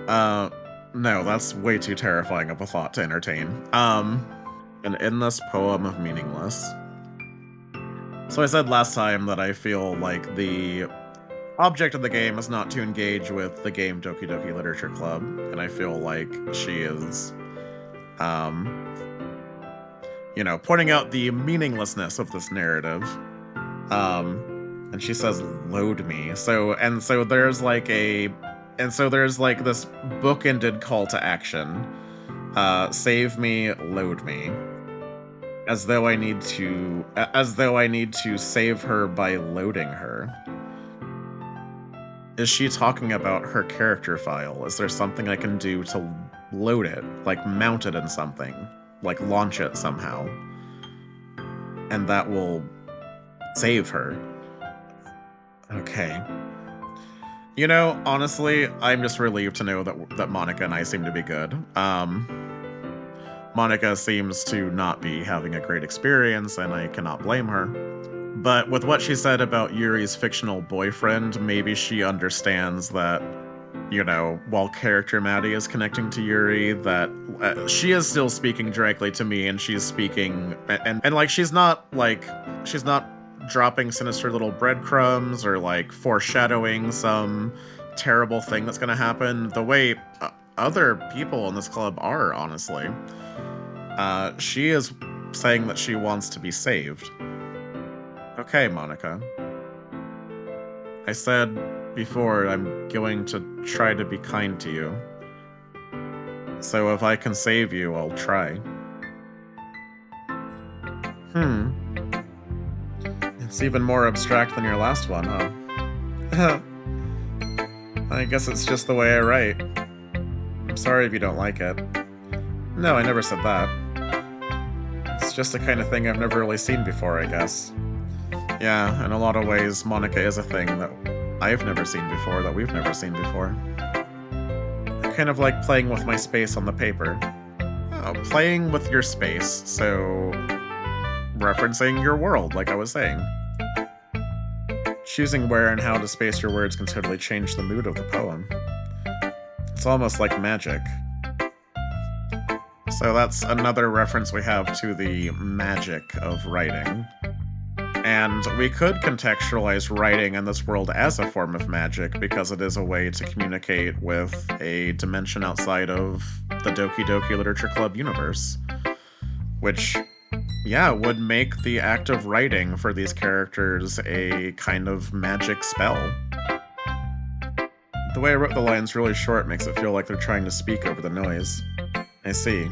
No, that's way too terrifying of a thought to entertain. An endless poem of meaningless. So I said last time that I feel like the object of the game is not to engage with the game Doki Doki Literature Club, and I feel like she is, you know, pointing out the meaninglessness of this narrative. And she says, load me. So there's like this bookended call to action. Save me, load me. As though I need to save her by loading her. Is she talking about her character file? Is there something I can do to load it? Like mount it in something? Like launch it somehow? And that will save her. Okay. You know, honestly, I'm just relieved to know that Monika and I seem to be good. Monika seems to not be having a great experience, and I cannot blame her. But with what she said about Yuri's fictional boyfriend, maybe she understands that, you know, while character Maddie is connecting to Yuri, that she is still speaking directly to me, and she's speaking, and like she's not dropping sinister little breadcrumbs or like foreshadowing some terrible thing that's gonna happen the way other people in this club are, honestly. She is saying that she wants to be saved. Okay, Monika. I said before I'm going to try to be kind to you. So if I can save you, I'll try. It's even more abstract than your last one, huh? I guess it's just the way I write. I'm sorry if you don't like it. No, I never said that. It's just the kind of thing I've never really seen before, I guess. Yeah, in a lot of ways, Monika is a thing that I've never seen before, that we've never seen before. I kind of like playing with my space on the paper. Oh, playing with your space, so referencing your world, like I was saying. Choosing where and how to space your words can totally change the mood of the poem. It's almost like magic. So that's another reference we have to the magic of writing. And we could contextualize writing in this world as a form of magic because it is a way to communicate with a dimension outside of the Doki Doki Literature Club universe. Which, yeah, would make the act of writing for these characters a kind of magic spell. The way I wrote the lines really short makes it feel like they're trying to speak over the noise. I see.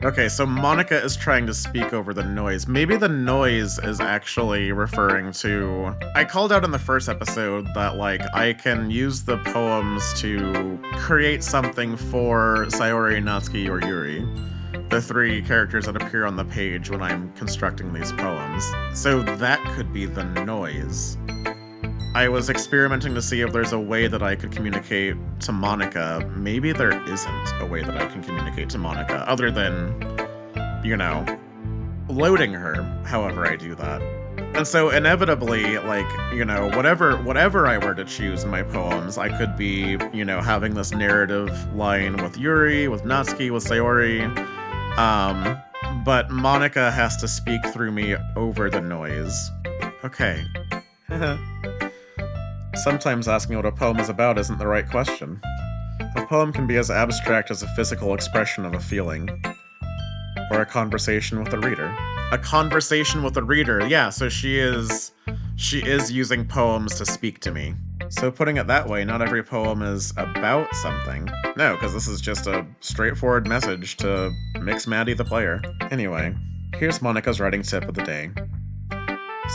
Okay, so Monika is trying to speak over the noise. Maybe the noise is actually referring to... I called out in the first episode that, like, I can use the poems to create something for Sayori, Natsuki, or Yuri. The three characters that appear on the page when I'm constructing these poems. So that could be the noise. I was experimenting to see if there's a way that I could communicate to Monika. Maybe there isn't a way that I can communicate to Monika, other than, you know, loading her, however I do that. And so inevitably, like, you know, whatever I were to choose in my poems, I could be, you know, having this narrative line with Yuri, with Natsuki, with Sayori. But Monika has to speak through me over the noise. Okay. Sometimes asking what a poem is about isn't the right question. A poem can be as abstract as a physical expression of a feeling. Or a conversation with a reader. A conversation with a reader, yeah, so she is using poems to speak to me. So putting it that way, not every poem is about something. No, because this is just a straightforward message to Mix Maddie the player. Anyway, here's Monika's writing tip of the day.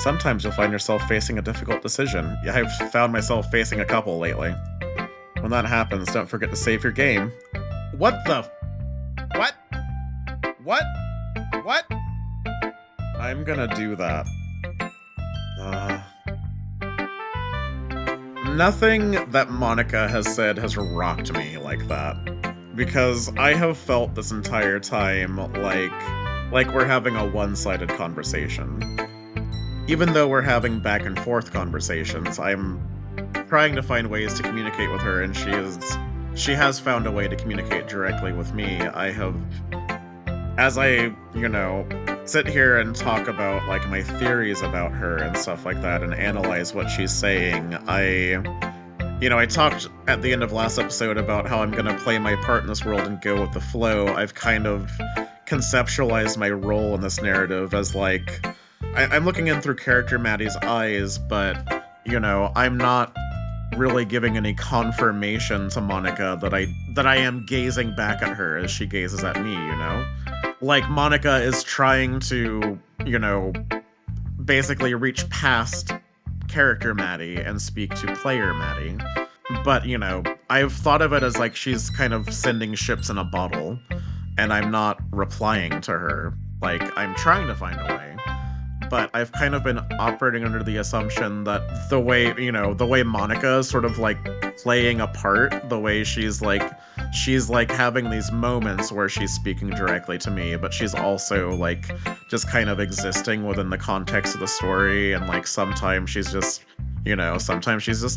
Sometimes you'll find yourself facing a difficult decision. Yeah, I've found myself facing a couple lately. When that happens, don't forget to save your game. What the... What? What? What? I'm gonna do that. Nothing that Monika has said has rocked me like that. Because I have felt this entire time like we're having a one-sided conversation. Even though we're having back and forth conversations, I'm trying to find ways to communicate with her, and she has found a way to communicate directly with me. As I, you know, sit here and talk about, like, my theories about her and stuff like that and analyze what she's saying, I talked at the end of last episode about how I'm gonna play my part in this world and go with the flow. I've kind of conceptualized my role in this narrative as, like, I'm looking in through character Maddie's eyes, but, you know, I'm not really giving any confirmation to Monika that I am gazing back at her as she gazes at me, you know? Like, Monika is trying to, you know, basically reach past character Maddie and speak to player Maddie. But, you know, I've thought of it as like she's kind of sending ships in a bottle, and I'm not replying to her. Like, I'm trying to find a way. But I've kind of been operating under the assumption that the way Monika is sort of like playing a part, the way she's like having these moments where she's speaking directly to me, but she's also like just kind of existing within the context of the story, and like sometimes she's just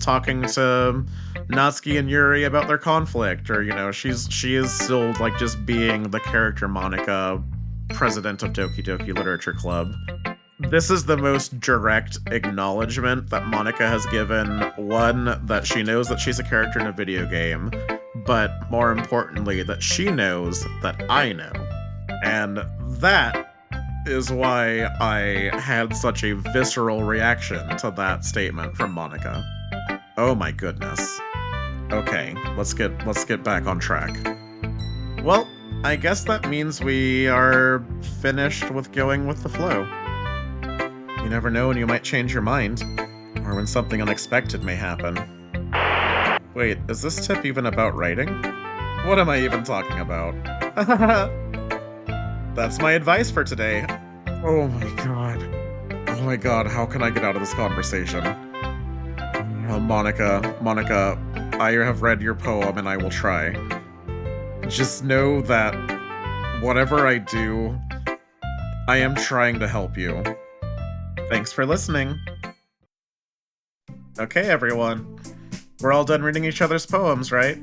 talking to Natsuki and Yuri about their conflict, or, you know, she is still like just being the character Monika, president of Doki Doki Literature Club. This is the most direct acknowledgement that Monika has given, one, that she knows that she's a character in a video game, but more importantly, that she knows that I know. And that is why I had such a visceral reaction to that statement from Monika. Oh my goodness. Okay, let's get back on track. Well, I guess that means we are finished with going with the flow. You never know when you might change your mind, or when something unexpected may happen. Wait, is this tip even about writing? What am I even talking about? That's my advice for today. Oh my god, how can I get out of this conversation? Oh, Monika, I have read your poem and I will try. Just know that whatever I do, I am trying to help you. Thanks for listening. Okay, everyone. We're all done reading each other's poems, right?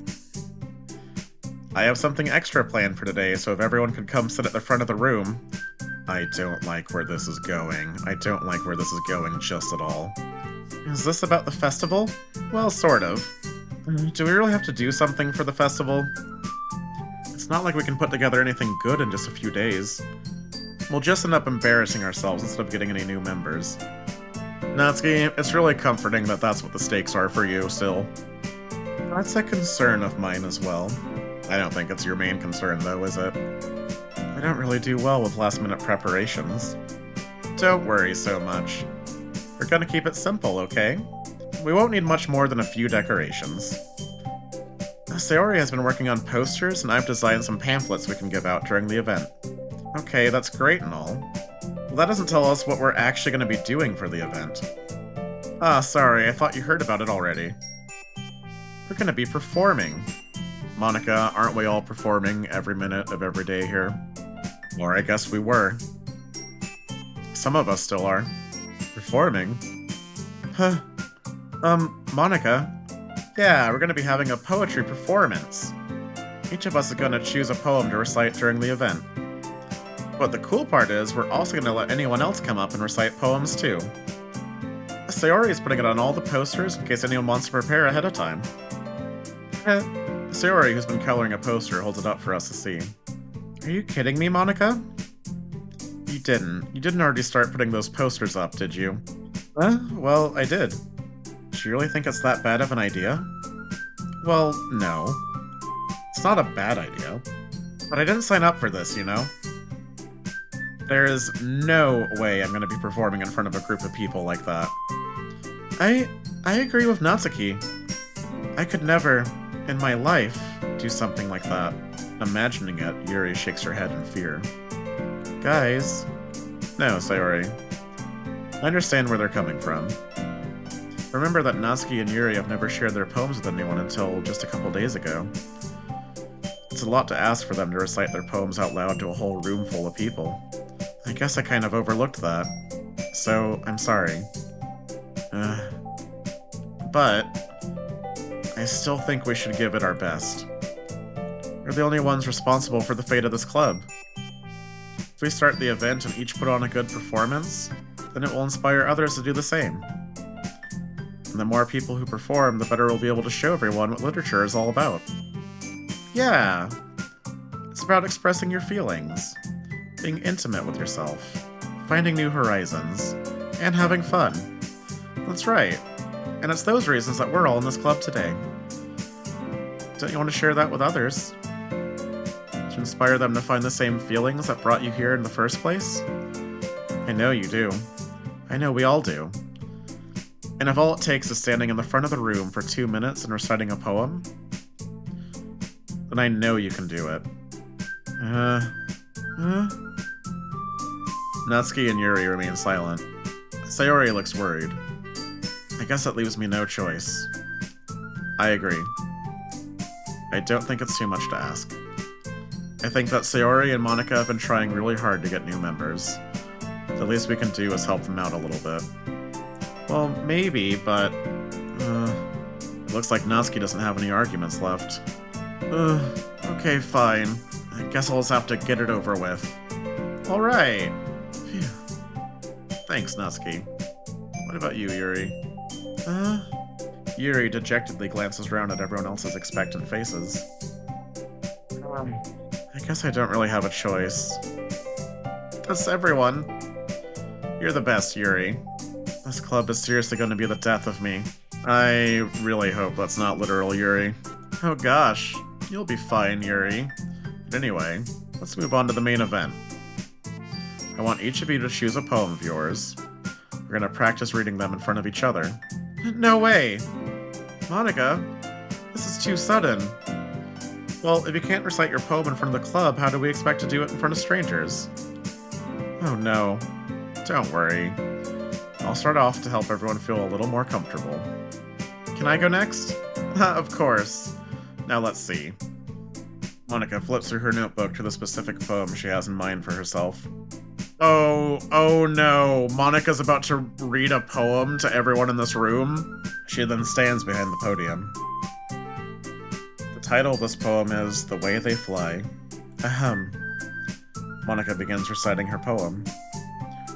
I have something extra planned for today, so if everyone could come sit at the front of the room. I don't like where this is going. I don't like where this is going just at all. Is this about the festival? Well, sort of. Do we really have to do something for the festival? It's not like we can put together anything good in just a few days. We'll just end up embarrassing ourselves instead of getting any new members. Natsuki, it's really comforting that that's what the stakes are for you, still. That's a concern of mine as well. I don't think it's your main concern, though, is it? I don't really do well with last-minute preparations. Don't worry so much. We're gonna keep it simple, okay? We won't need much more than a few decorations. Sayori has been working on posters, and I've designed some pamphlets we can give out during the event. Okay, that's great and all. Well, that doesn't tell us what we're actually going to be doing for the event. Ah, sorry, I thought you heard about it already. We're gonna be performing. Monika, aren't we all performing every minute of every day here? Or I guess we were. Some of us still are. Performing? Huh. Monika? Yeah, we're gonna be having a poetry performance. Each of us is gonna choose a poem to recite during the event. But the cool part is, we're also gonna let anyone else come up and recite poems too. Sayori is putting it on all the posters in case anyone wants to prepare ahead of time. Sayori, who's been coloring a poster, holds it up for us to see. Are you kidding me, Monika? You didn't. You didn't already start putting those posters up, did you? Well, I did. Do you really think it's that bad of an idea? Well, no. It's not a bad idea. But I didn't sign up for this, you know? There is no way I'm going to be performing in front of a group of people like that. I agree with Natsuki. I could never, in my life, do something like that. Imagining it, Yuri shakes her head in fear. Guys. No, Sayori. I understand where they're coming from. Remember that Natsuki and Yuri have never shared their poems with anyone until just a couple days ago. It's a lot to ask for them to recite their poems out loud to a whole room full of people. I guess I kind of overlooked that. So, I'm sorry. But I still think we should give it our best. We're the only ones responsible for the fate of this club. If we start the event and each put on a good performance, then it will inspire others to do the same. And the more people who perform, the better we'll be able to show everyone what literature is all about. Yeah, it's about expressing your feelings, being intimate with yourself, finding new horizons, and having fun. That's right, and it's those reasons that we're all in this club today. Don't you want to share that with others? To inspire them to find the same feelings that brought you here in the first place? I know you do. I know we all do. And if all it takes is standing in the front of the room for 2 minutes and reciting a poem, then I know you can do it. Natsuki and Yuri remain silent. Sayori looks worried. I guess that leaves me no choice. I agree. I don't think it's too much to ask. I think that Sayori and Monika have been trying really hard to get new members. The least we can do is help them out a little bit. Well, maybe, but... it looks like Natsuki doesn't have any arguments left. Okay, fine. I guess I'll just have to get it over with. Alright. Phew. Thanks, Natsuki. What about you, Yuri? Yuri dejectedly glances around at everyone else's expectant faces. I guess I don't really have a choice. That's everyone. You're the best, Yuri. This club is seriously going to be the death of me. I really hope that's not literal, Yuri. Oh gosh, you'll be fine, Yuri. But anyway, let's move on to the main event. I want each of you to choose a poem of yours. We're going to practice reading them in front of each other. No way! Monika, this is too sudden. Well, if you can't recite your poem in front of the club, how do we expect to do it in front of strangers? Oh no. Don't worry. I'll start off to help everyone feel a little more comfortable. Can I go next? Of course. Now let's see. Monika flips through her notebook to the specific poem she has in mind for herself. Oh no, Monika's about to read a poem to everyone in this room. She then stands behind the podium. The title of this poem is The Way They Fly. Ahem. Monika begins reciting her poem.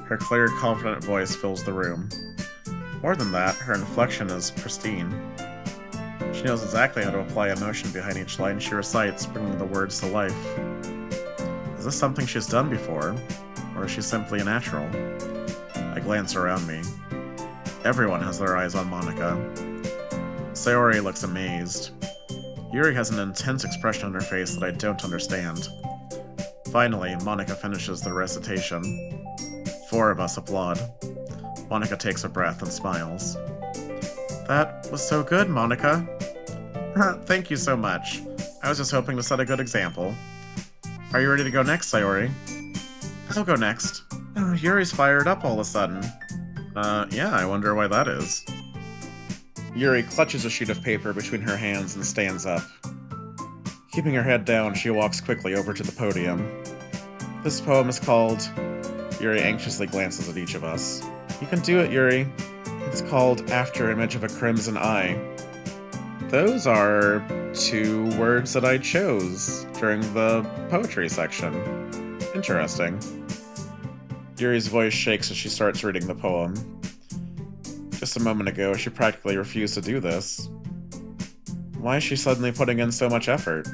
Her clear, confident voice fills the room. More than that, her inflection is pristine. She knows exactly how to apply emotion behind each line she recites, bringing the words to life. Is this something she's done before, or is she simply a natural? I glance around me. Everyone has their eyes on Monika. Sayori looks amazed. Yuri has an intense expression on her face that I don't understand. Finally, Monika finishes the recitation. 4 of us applaud. Monika takes a breath and smiles. That was so good, Monika. Thank you so much. I was just hoping to set a good example. Are you ready to go next, Sayori? I'll go next. Oh, Yuri's fired up all of a sudden. Yeah, I wonder why that is. Yuri clutches a sheet of paper between her hands and stands up. Keeping her head down, she walks quickly over to the podium. This poem is called... Yuri anxiously glances at each of us. You can do it, Yuri. It's called After Image of a Crimson Eye. Those are 2 words that I chose during the poetry section. Interesting. Yuri's voice shakes as she starts reading the poem. Just a moment ago, she practically refused to do this. Why is she suddenly putting in so much effort?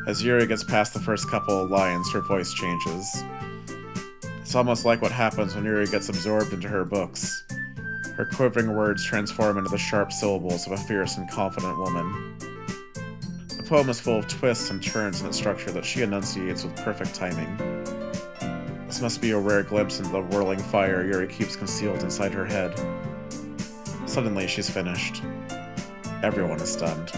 As Yuri gets past the first couple of lines, her voice changes. It's almost like what happens when Yuri gets absorbed into her books. Her quivering words transform into the sharp syllables of a fierce and confident woman. The poem is full of twists and turns in its structure that she enunciates with perfect timing. This must be a rare glimpse into the whirling fire Yuri keeps concealed inside her head. Suddenly, she's finished. Everyone is stunned.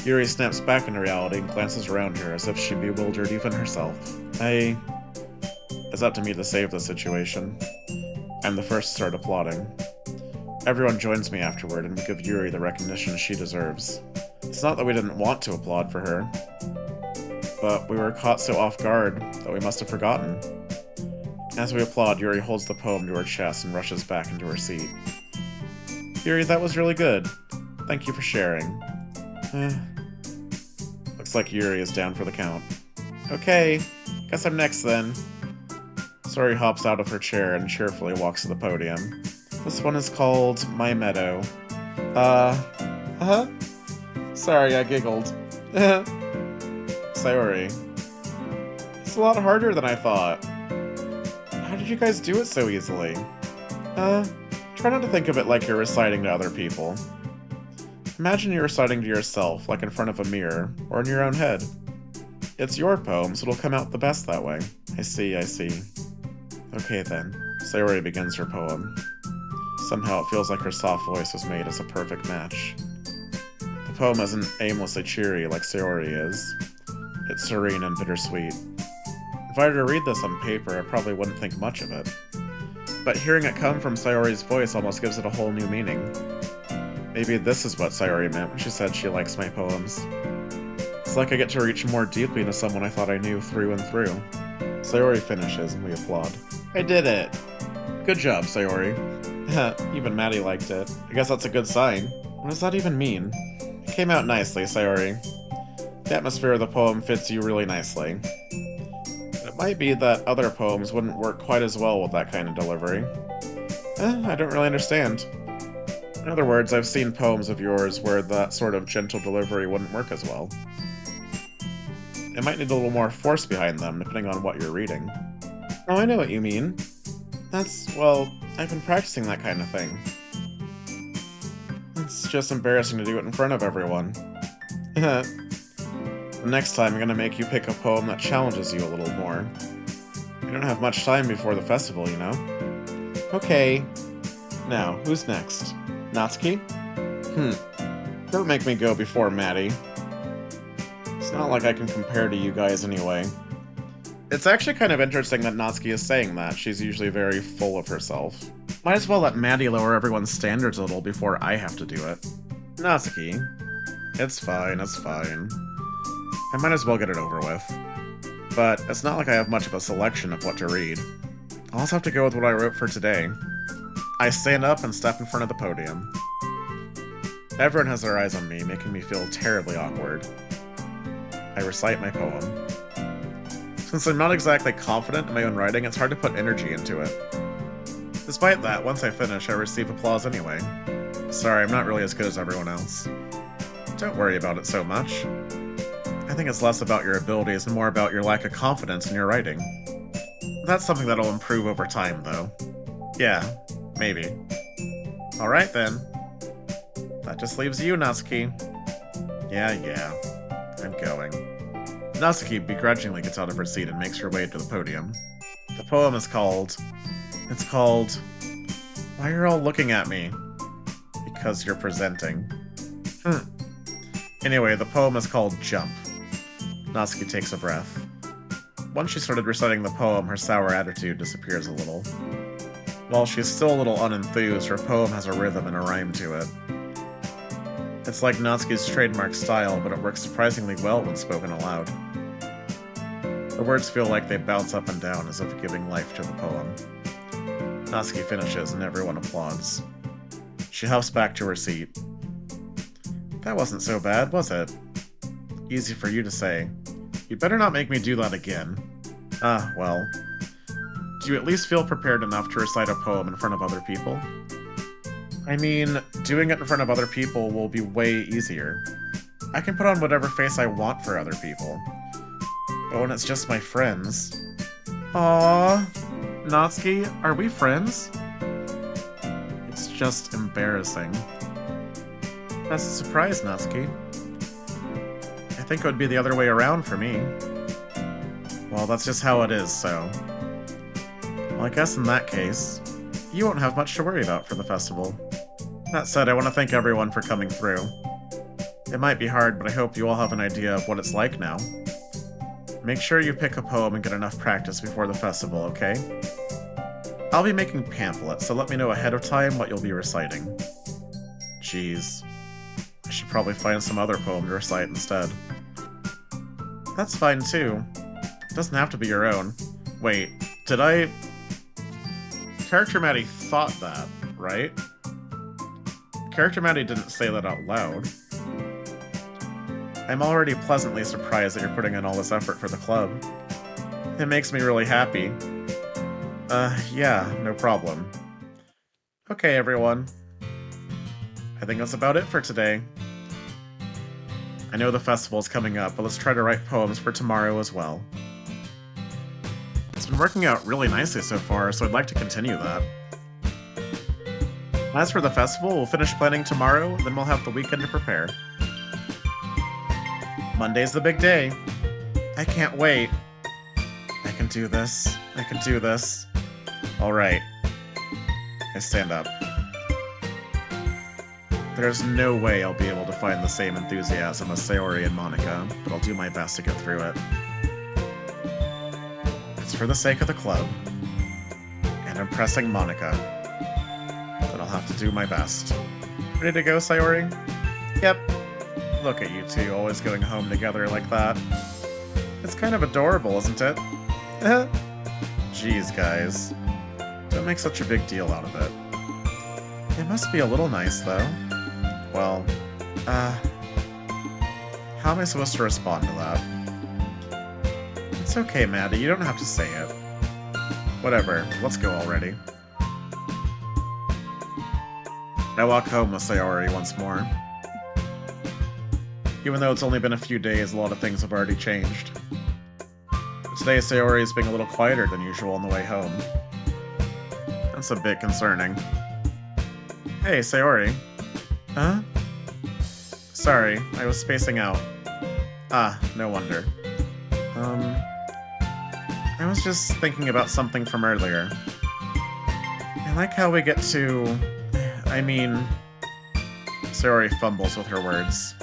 Yuri snaps back into reality and glances around her as if she bewildered even herself. It's up to me to save the situation. I'm the first to start applauding. Everyone joins me afterward, and we give Yuri the recognition she deserves. It's not that we didn't want to applaud for her, but we were caught so off guard that we must have forgotten. As we applaud, Yuri holds the poem to her chest and rushes back into her seat. Yuri, that was really good. Thank you for sharing. Looks like Yuri is down for the count. Okay, guess I'm next then. Sayori hops out of her chair and cheerfully walks to the podium. This one is called My Meadow. Sorry, I giggled. Sayori. It's a lot harder than I thought. How did you guys do it so easily? Try not to think of it like you're reciting to other people. Imagine you're reciting to yourself, like in front of a mirror, or in your own head. It's your poem, so it'll come out the best that way. I see. Okay then. Sayori begins her poem. Somehow it feels like her soft voice was made as a perfect match. The poem isn't aimlessly cheery like Sayori is. It's serene and bittersweet. If I were to read this on paper, I probably wouldn't think much of it. But hearing it come from Sayori's voice almost gives it a whole new meaning. Maybe this is what Sayori meant when she said she likes my poems. It's like I get to reach more deeply into someone I thought I knew through and through. Sayori finishes, and we applaud. I did it! Good job, Sayori. Even Maddie liked it. I guess that's a good sign. What does that even mean? It came out nicely, Sayori. The atmosphere of the poem fits you really nicely. It might be that other poems wouldn't work quite as well with that kind of delivery. I don't really understand. In other words, I've seen poems of yours where that sort of gentle delivery wouldn't work as well. It might need a little more force behind them, depending on what you're reading. Oh, I know what you mean. Well, I've been practicing that kind of thing. It's just embarrassing to do it in front of everyone. Next time, I'm gonna make you pick a poem that challenges you a little more. We don't have much time before the festival, you know? Okay. Now, who's next? Natsuki? Don't make me go before Maddie. It's not like I can compare to you guys anyway. It's actually kind of interesting that Natsuki is saying that. She's usually very full of herself. Might as well let Maddie lower everyone's standards a little before I have to do it. Natsuki. It's fine. I might as well get it over with. But it's not like I have much of a selection of what to read. I'll also have to go with what I wrote for today. I stand up and step in front of the podium. Everyone has their eyes on me, making me feel terribly awkward. I recite my poem. Since I'm not exactly confident in my own writing, it's hard to put energy into it. Despite that, once I finish, I receive applause anyway. Sorry, I'm not really as good as everyone else. Don't worry about it so much. I think it's less about your abilities and more about your lack of confidence in your writing. That's something that'll improve over time, though. Yeah, maybe. Alright then. That just leaves you, Natsuki. Yeah. I'm going. Natsuki begrudgingly gets out of her seat and makes her way to the podium. The poem is called... It's called... Why are you all looking at me? Because you're presenting. Anyway, the poem is called Jump. Natsuki takes a breath. Once she started reciting the poem, her sour attitude disappears a little. While she's still a little unenthused, her poem has a rhythm and a rhyme to it. It's like Natsuki's trademark style, but it works surprisingly well when spoken aloud. The words feel like they bounce up and down as if giving life to the poem. Natsuki finishes and everyone applauds. She huffs back to her seat. That wasn't so bad, was it? Easy for you to say. You'd better not make me do that again. Ah, well. Do you at least feel prepared enough to recite a poem in front of other people? I mean, doing it in front of other people will be way easier. I can put on whatever face I want for other people. But when it's just my friends... Aww. Natsuki, are we friends? It's just embarrassing. That's a surprise, Natsuki. I think it would be the other way around for me. Well, that's just how it is, so... Well, I guess in that case, you won't have much to worry about for the festival. That said, I want to thank everyone for coming through. It might be hard, but I hope you all have an idea of what it's like now. Make sure you pick a poem and get enough practice before the festival, okay? I'll be making pamphlets, so let me know ahead of time what you'll be reciting. Jeez. I should probably find some other poem to recite instead. That's fine too. It doesn't have to be your own. Wait, did I... Character Maddie thought that, right? Character Maddie didn't say that out loud. I'm already pleasantly surprised that you're putting in all this effort for the club. It makes me really happy. Yeah, no problem. Okay, everyone. I think that's about it for today. I know the festival's coming up, but let's try to write poems for tomorrow as well. It's been working out really nicely so far, so I'd like to continue that. As for the festival, we'll finish planning tomorrow, then we'll have the weekend to prepare. Monday's the big day. I can't wait. I can do this. I can do this. Alright. I stand up. There's no way I'll be able to find the same enthusiasm as Sayori and Monika, but I'll do my best to get through it. It's for the sake of the club, and impressing Monika, but I'll have to do my best. Ready to go, Sayori? Yep. Look at you two, always going home together like that. It's kind of adorable, isn't it? Jeez, guys. Don't make such a big deal out of it. It must be a little nice, though. Well, how am I supposed to respond to that? It's okay, Maddie, you don't have to say it. Whatever, let's go already. I walk home with Sayori once more. Even though it's only been a few days, a lot of things have already changed. Today, Sayori is being a little quieter than usual on the way home. That's a bit concerning. Hey, Sayori. Huh? Sorry, I was spacing out. Ah, no wonder. I was just thinking about something from earlier. I like how we get to... I mean... Sayori fumbles with her words.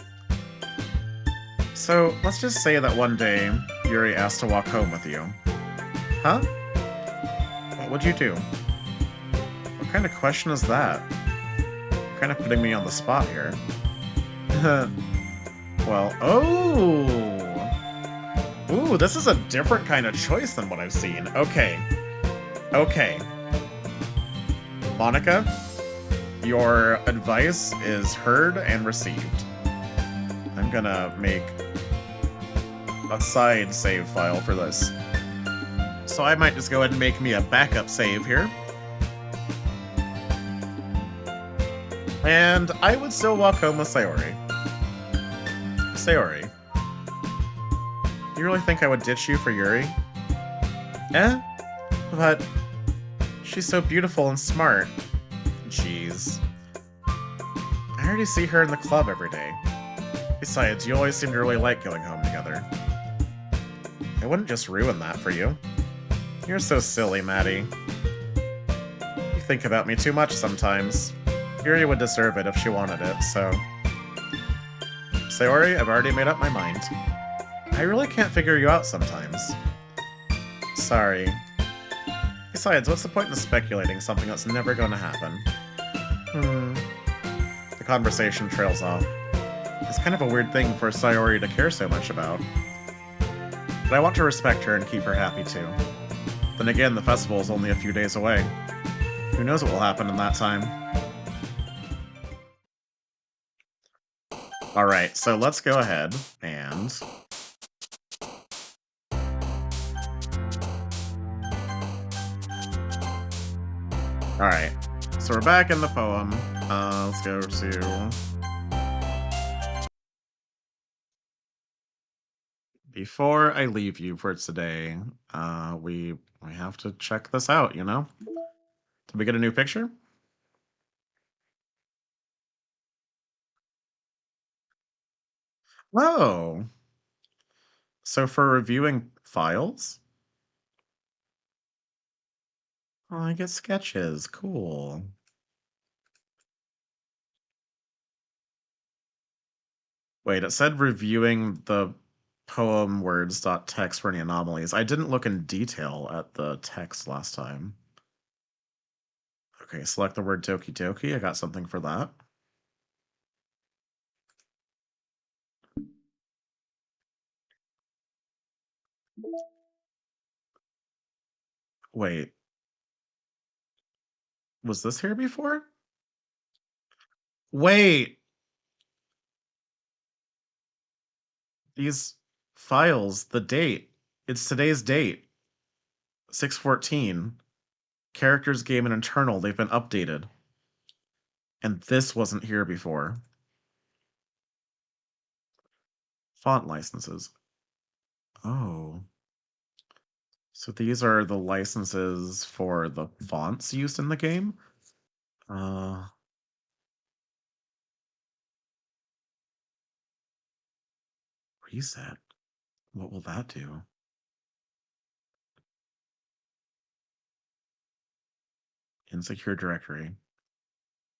So, let's just say that one day, Yuri asked to walk home with you. Huh? What would you do? What kind of question is that? You're kind of putting me on the spot here. Well, oh! Ooh, this is a different kind of choice than what I've seen. Okay. Okay. Monika, your advice is heard and received. I'm gonna make a side save file for this. So I might just go ahead and make me a backup save here. And I would still walk home with Sayori. Sayori, you really think I would ditch you for Yuri? Eh? But she's so beautiful and smart. Jeez. I already see her in the club every day. Besides, you always seem to really like going home together. I wouldn't just ruin that for you. You're so silly, Maddie. You think about me too much sometimes. Yuri would deserve it if she wanted it, so... Sayori, I've already made up my mind. I really can't figure you out sometimes. Sorry. Besides, what's the point in speculating something that's never going to happen? The conversation trails off. It's kind of a weird thing for Sayori to care so much about. But I want to respect her and keep her happy too. Then again, the festival is only a few days away. Who knows what will happen in that time? Alright, so let's go ahead and... Alright, so we're back in the poem. Let's go to... Before I leave you for today, we have to check this out, you know? Did we get a new picture? Oh, so for reviewing files? Oh, I get sketches. Cool. Wait, it said reviewing the poem words.txt for any anomalies. I didn't look in detail at the text last time. Okay, select the word Doki Doki. I got something for that. Wait, was this here before? Wait, these files, the date. It's today's date, 6/14. Characters, game, and internal, they've been updated. And this wasn't here before. Font licenses. Oh. So these are the licenses for the fonts used in the game? Uh, reset. What will that do? Insecure directory.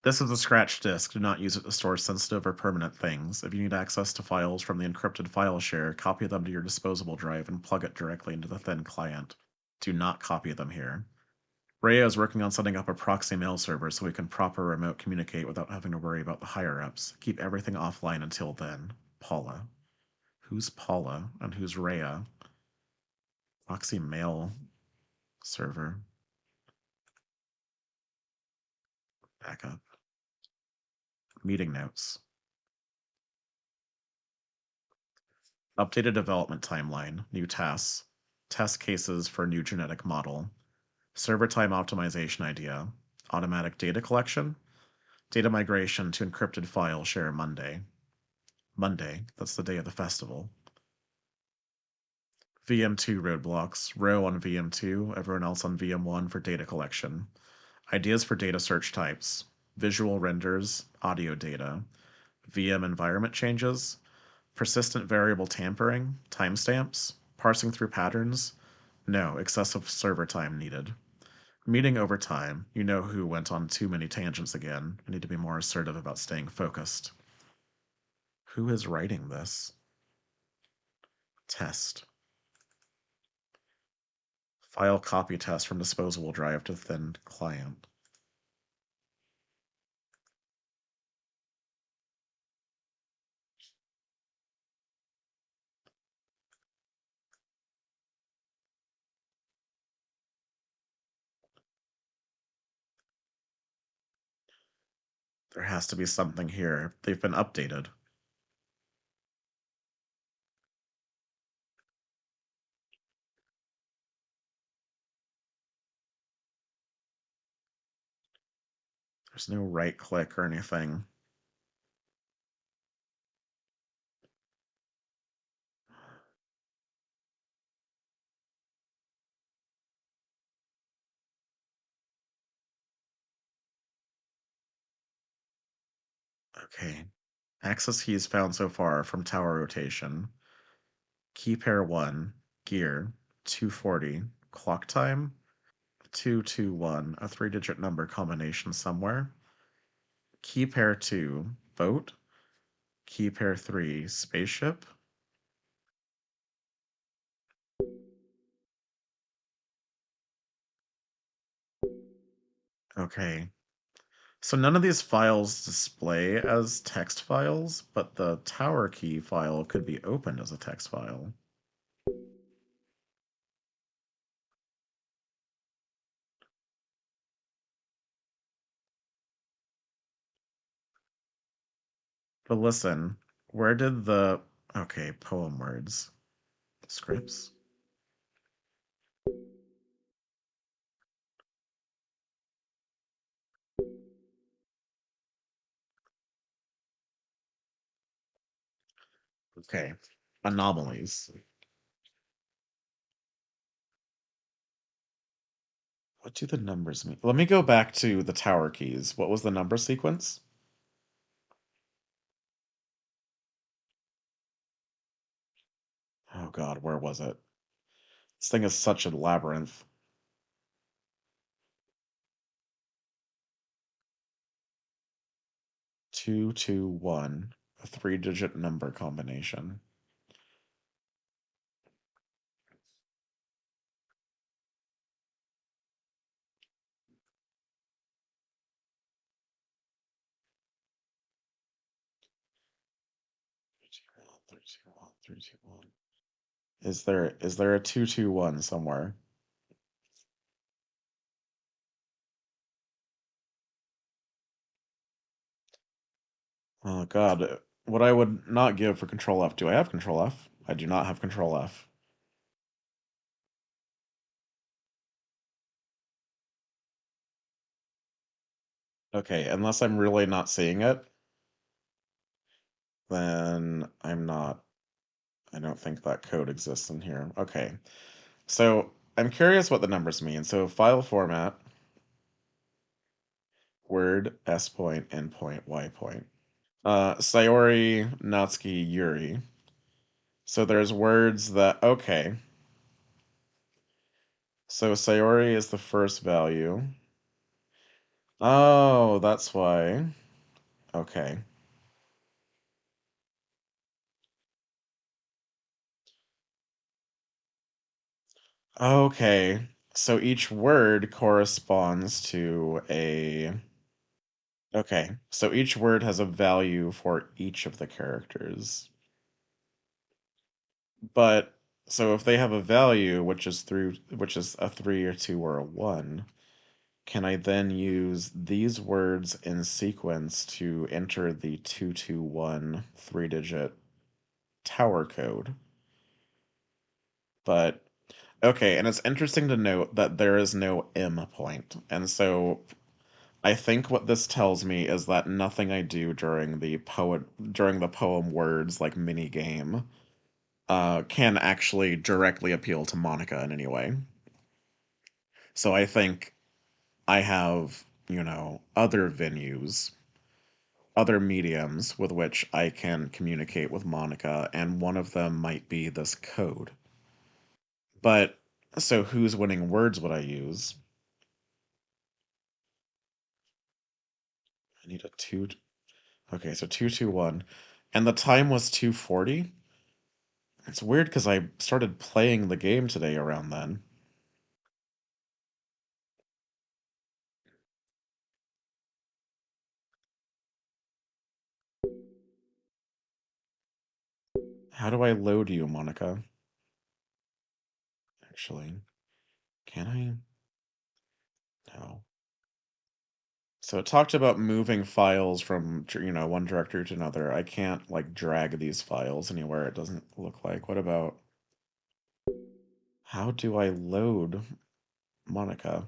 This is a scratch disk. Do not use it to store sensitive or permanent things. If you need access to files from the encrypted file share, copy them to your disposable drive and plug it directly into the thin client. Do not copy them here. Rhea is working on setting up a proxy mail server so we can proper remote communicate without having to worry about the higher-ups. Keep everything offline until then. Paula. Who's Paula and who's Rhea? Proxy mail server. Backup. Meeting notes. Updated development timeline. New tasks. Test cases for new genetic model. Server time optimization idea. Automatic data collection. Data migration to encrypted file share Monday. Monday, that's the day of the festival. VM2 roadblocks. Row on VM2, everyone else on VM1 for data collection. Ideas for data search types. Visual renders, audio data. VM environment changes, persistent variable tampering, timestamps, parsing through patterns. No, excessive server time needed. Meeting over time. You know who went on too many tangents again. I need to be more assertive about staying focused. Who is writing this? Test. File copy test from disposable drive to thin client. There has to be something here. They've been updated. There's no right click or anything. Okay. Access keys found so far from tower rotation. Key pair 1, gear, 240, clock time, 221, a 3-digit number combination somewhere. Key pair 2, boat. Key pair 3, spaceship. Okay. So none of these files display as text files, but the tower key file could be opened as a text file. But listen, where did the... Okay, poem words. Scripts? Okay. Anomalies. What do the numbers mean? Let me go back to the tower keys. What was the number sequence? Oh god, where was it? This thing is such a labyrinth. 221, a three-digit number combination. Three, two, one, 321. Is there a 221 somewhere? Oh god, what I would not give for Control F. Do I have Control F? I do not have Control F. Okay, unless I'm really not seeing it, then I don't think that code exists in here. Okay, so I'm curious what the numbers mean. So file format, Word, S point, endpoint, Y point. Sayori, Natsuki, Yuri. So there's words that, okay. So Sayori is the first value. Oh, that's why. Okay. Okay. So each word corresponds to a... Okay. So each word has a value for each of the characters. But so if they have a value which is a 3 or 2 or a 1, can I then use these words in sequence to enter the 221 three-digit tower code? But okay, and it's interesting to note that there is no M point. And so I think what this tells me is that nothing I do during the poem words like mini game can actually directly appeal to Monika in any way. So I think I have, other venues, other mediums with which I can communicate with Monika, and one of them might be this code. But so whose winning words would I use? I need a two. Okay, so 221. And the time was 240? It's weird because I started playing the game today around then. How do I load you, Monika? Actually, can I? No. So it talked about moving files from, one directory to another. I can't, like, drag these files anywhere, it doesn't look like. What about... How do I load Monika?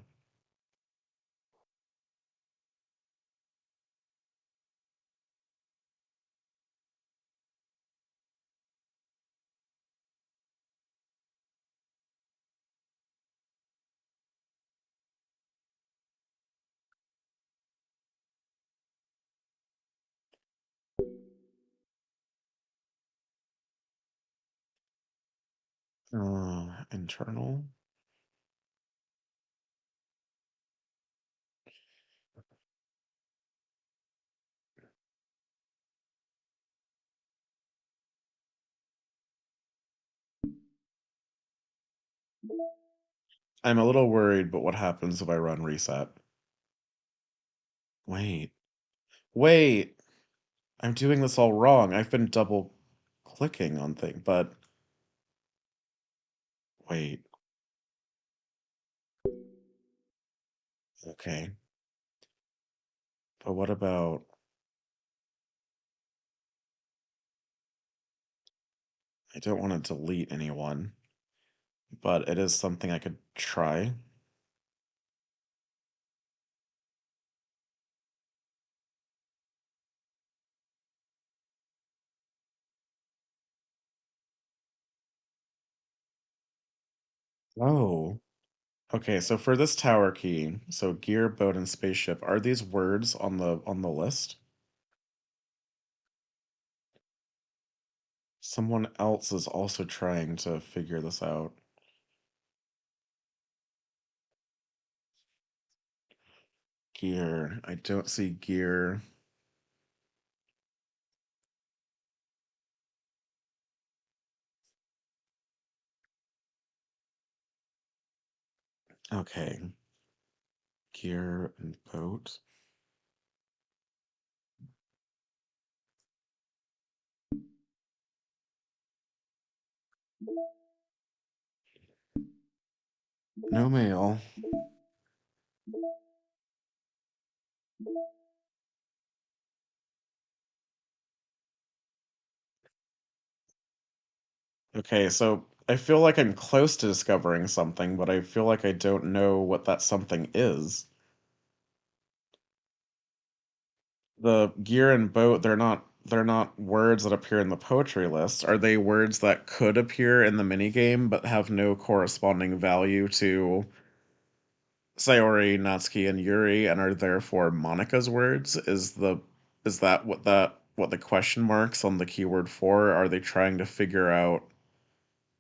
Internal? I'm a little worried, but what happens if I run reset? Wait. Wait! I'm doing this all wrong. I've been double clicking on things, but wait. Okay. But what about I don't want to delete anyone, but it is something I could try. Oh. Okay, so for this tower key, so gear, boat, and spaceship, are these words on the list? Someone else is also trying to figure this out. Gear. I don't see gear. Okay. Gear and boat. No mail. Okay, so I feel like I'm close to discovering something, but I feel like I don't know what that something is. The gear and boat, they're not words that appear in the poetry list. Are they words that could appear in the minigame but have no corresponding value to Sayori, Natsuki, and Yuri and are therefore Monika's words? Is that what the question marks on the keyword for? Are they trying to figure out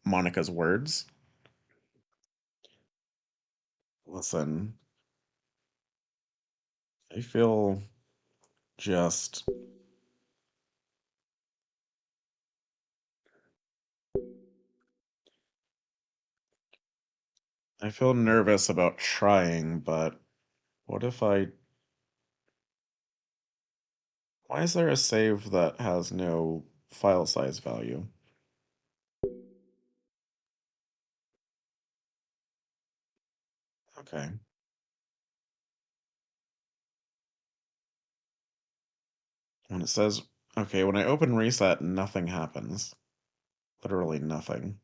Monika's words? Listen, I feel just I feel nervous about trying, but what if I why is there a save that has no file size value? Okay. When it says okay, when I open reset, nothing happens. Literally nothing.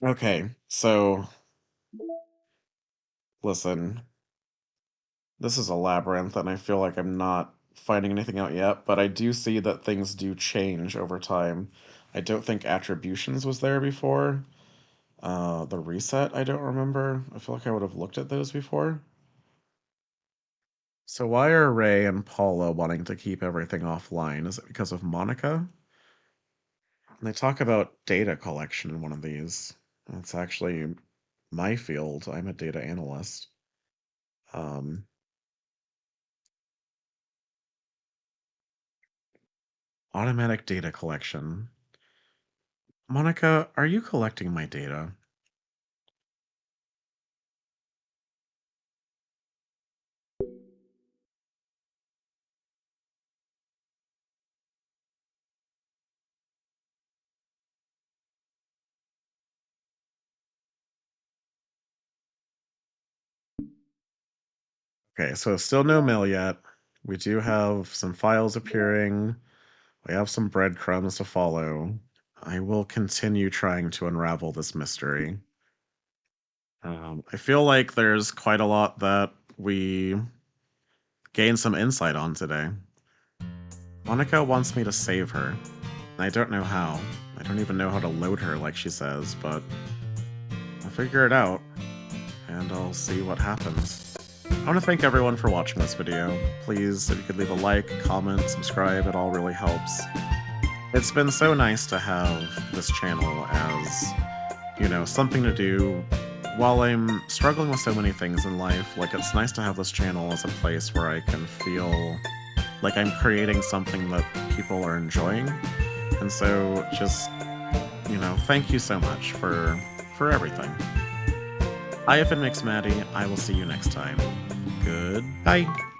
Okay, so listen, this is a labyrinth, and I feel like I'm not finding anything out yet, but I do see that things do change over time. I don't think attributions was there before. The reset, I don't remember. I feel like I would have looked at those before. So why are Ray and Paula wanting to keep everything offline? Is it because of Monika? And they talk about data collection in one of these. It's actually my field. I'm a data analyst. Um, Automatic data collection. Monika, are you collecting my data? Okay, so still no mail yet. We do have some files appearing. We have some breadcrumbs to follow. I will continue trying to unravel this mystery. I feel like there's quite a lot that we gained some insight on today. Monika wants me to save her. I don't know how. I don't even know how to load her like she says, but I'll figure it out, and I'll see what happens. I want to thank everyone for watching this video. Please, if you could leave a like, comment, subscribe, it all really helps. It's been so nice to have this channel as, you know, something to do while I'm struggling with so many things in life. Like, it's nice to have this channel as a place where I can feel like I'm creating something that people are enjoying. And so just, you know, thank you so much for everything. I have been Mix Maddie. I will see you next time. Goodbye.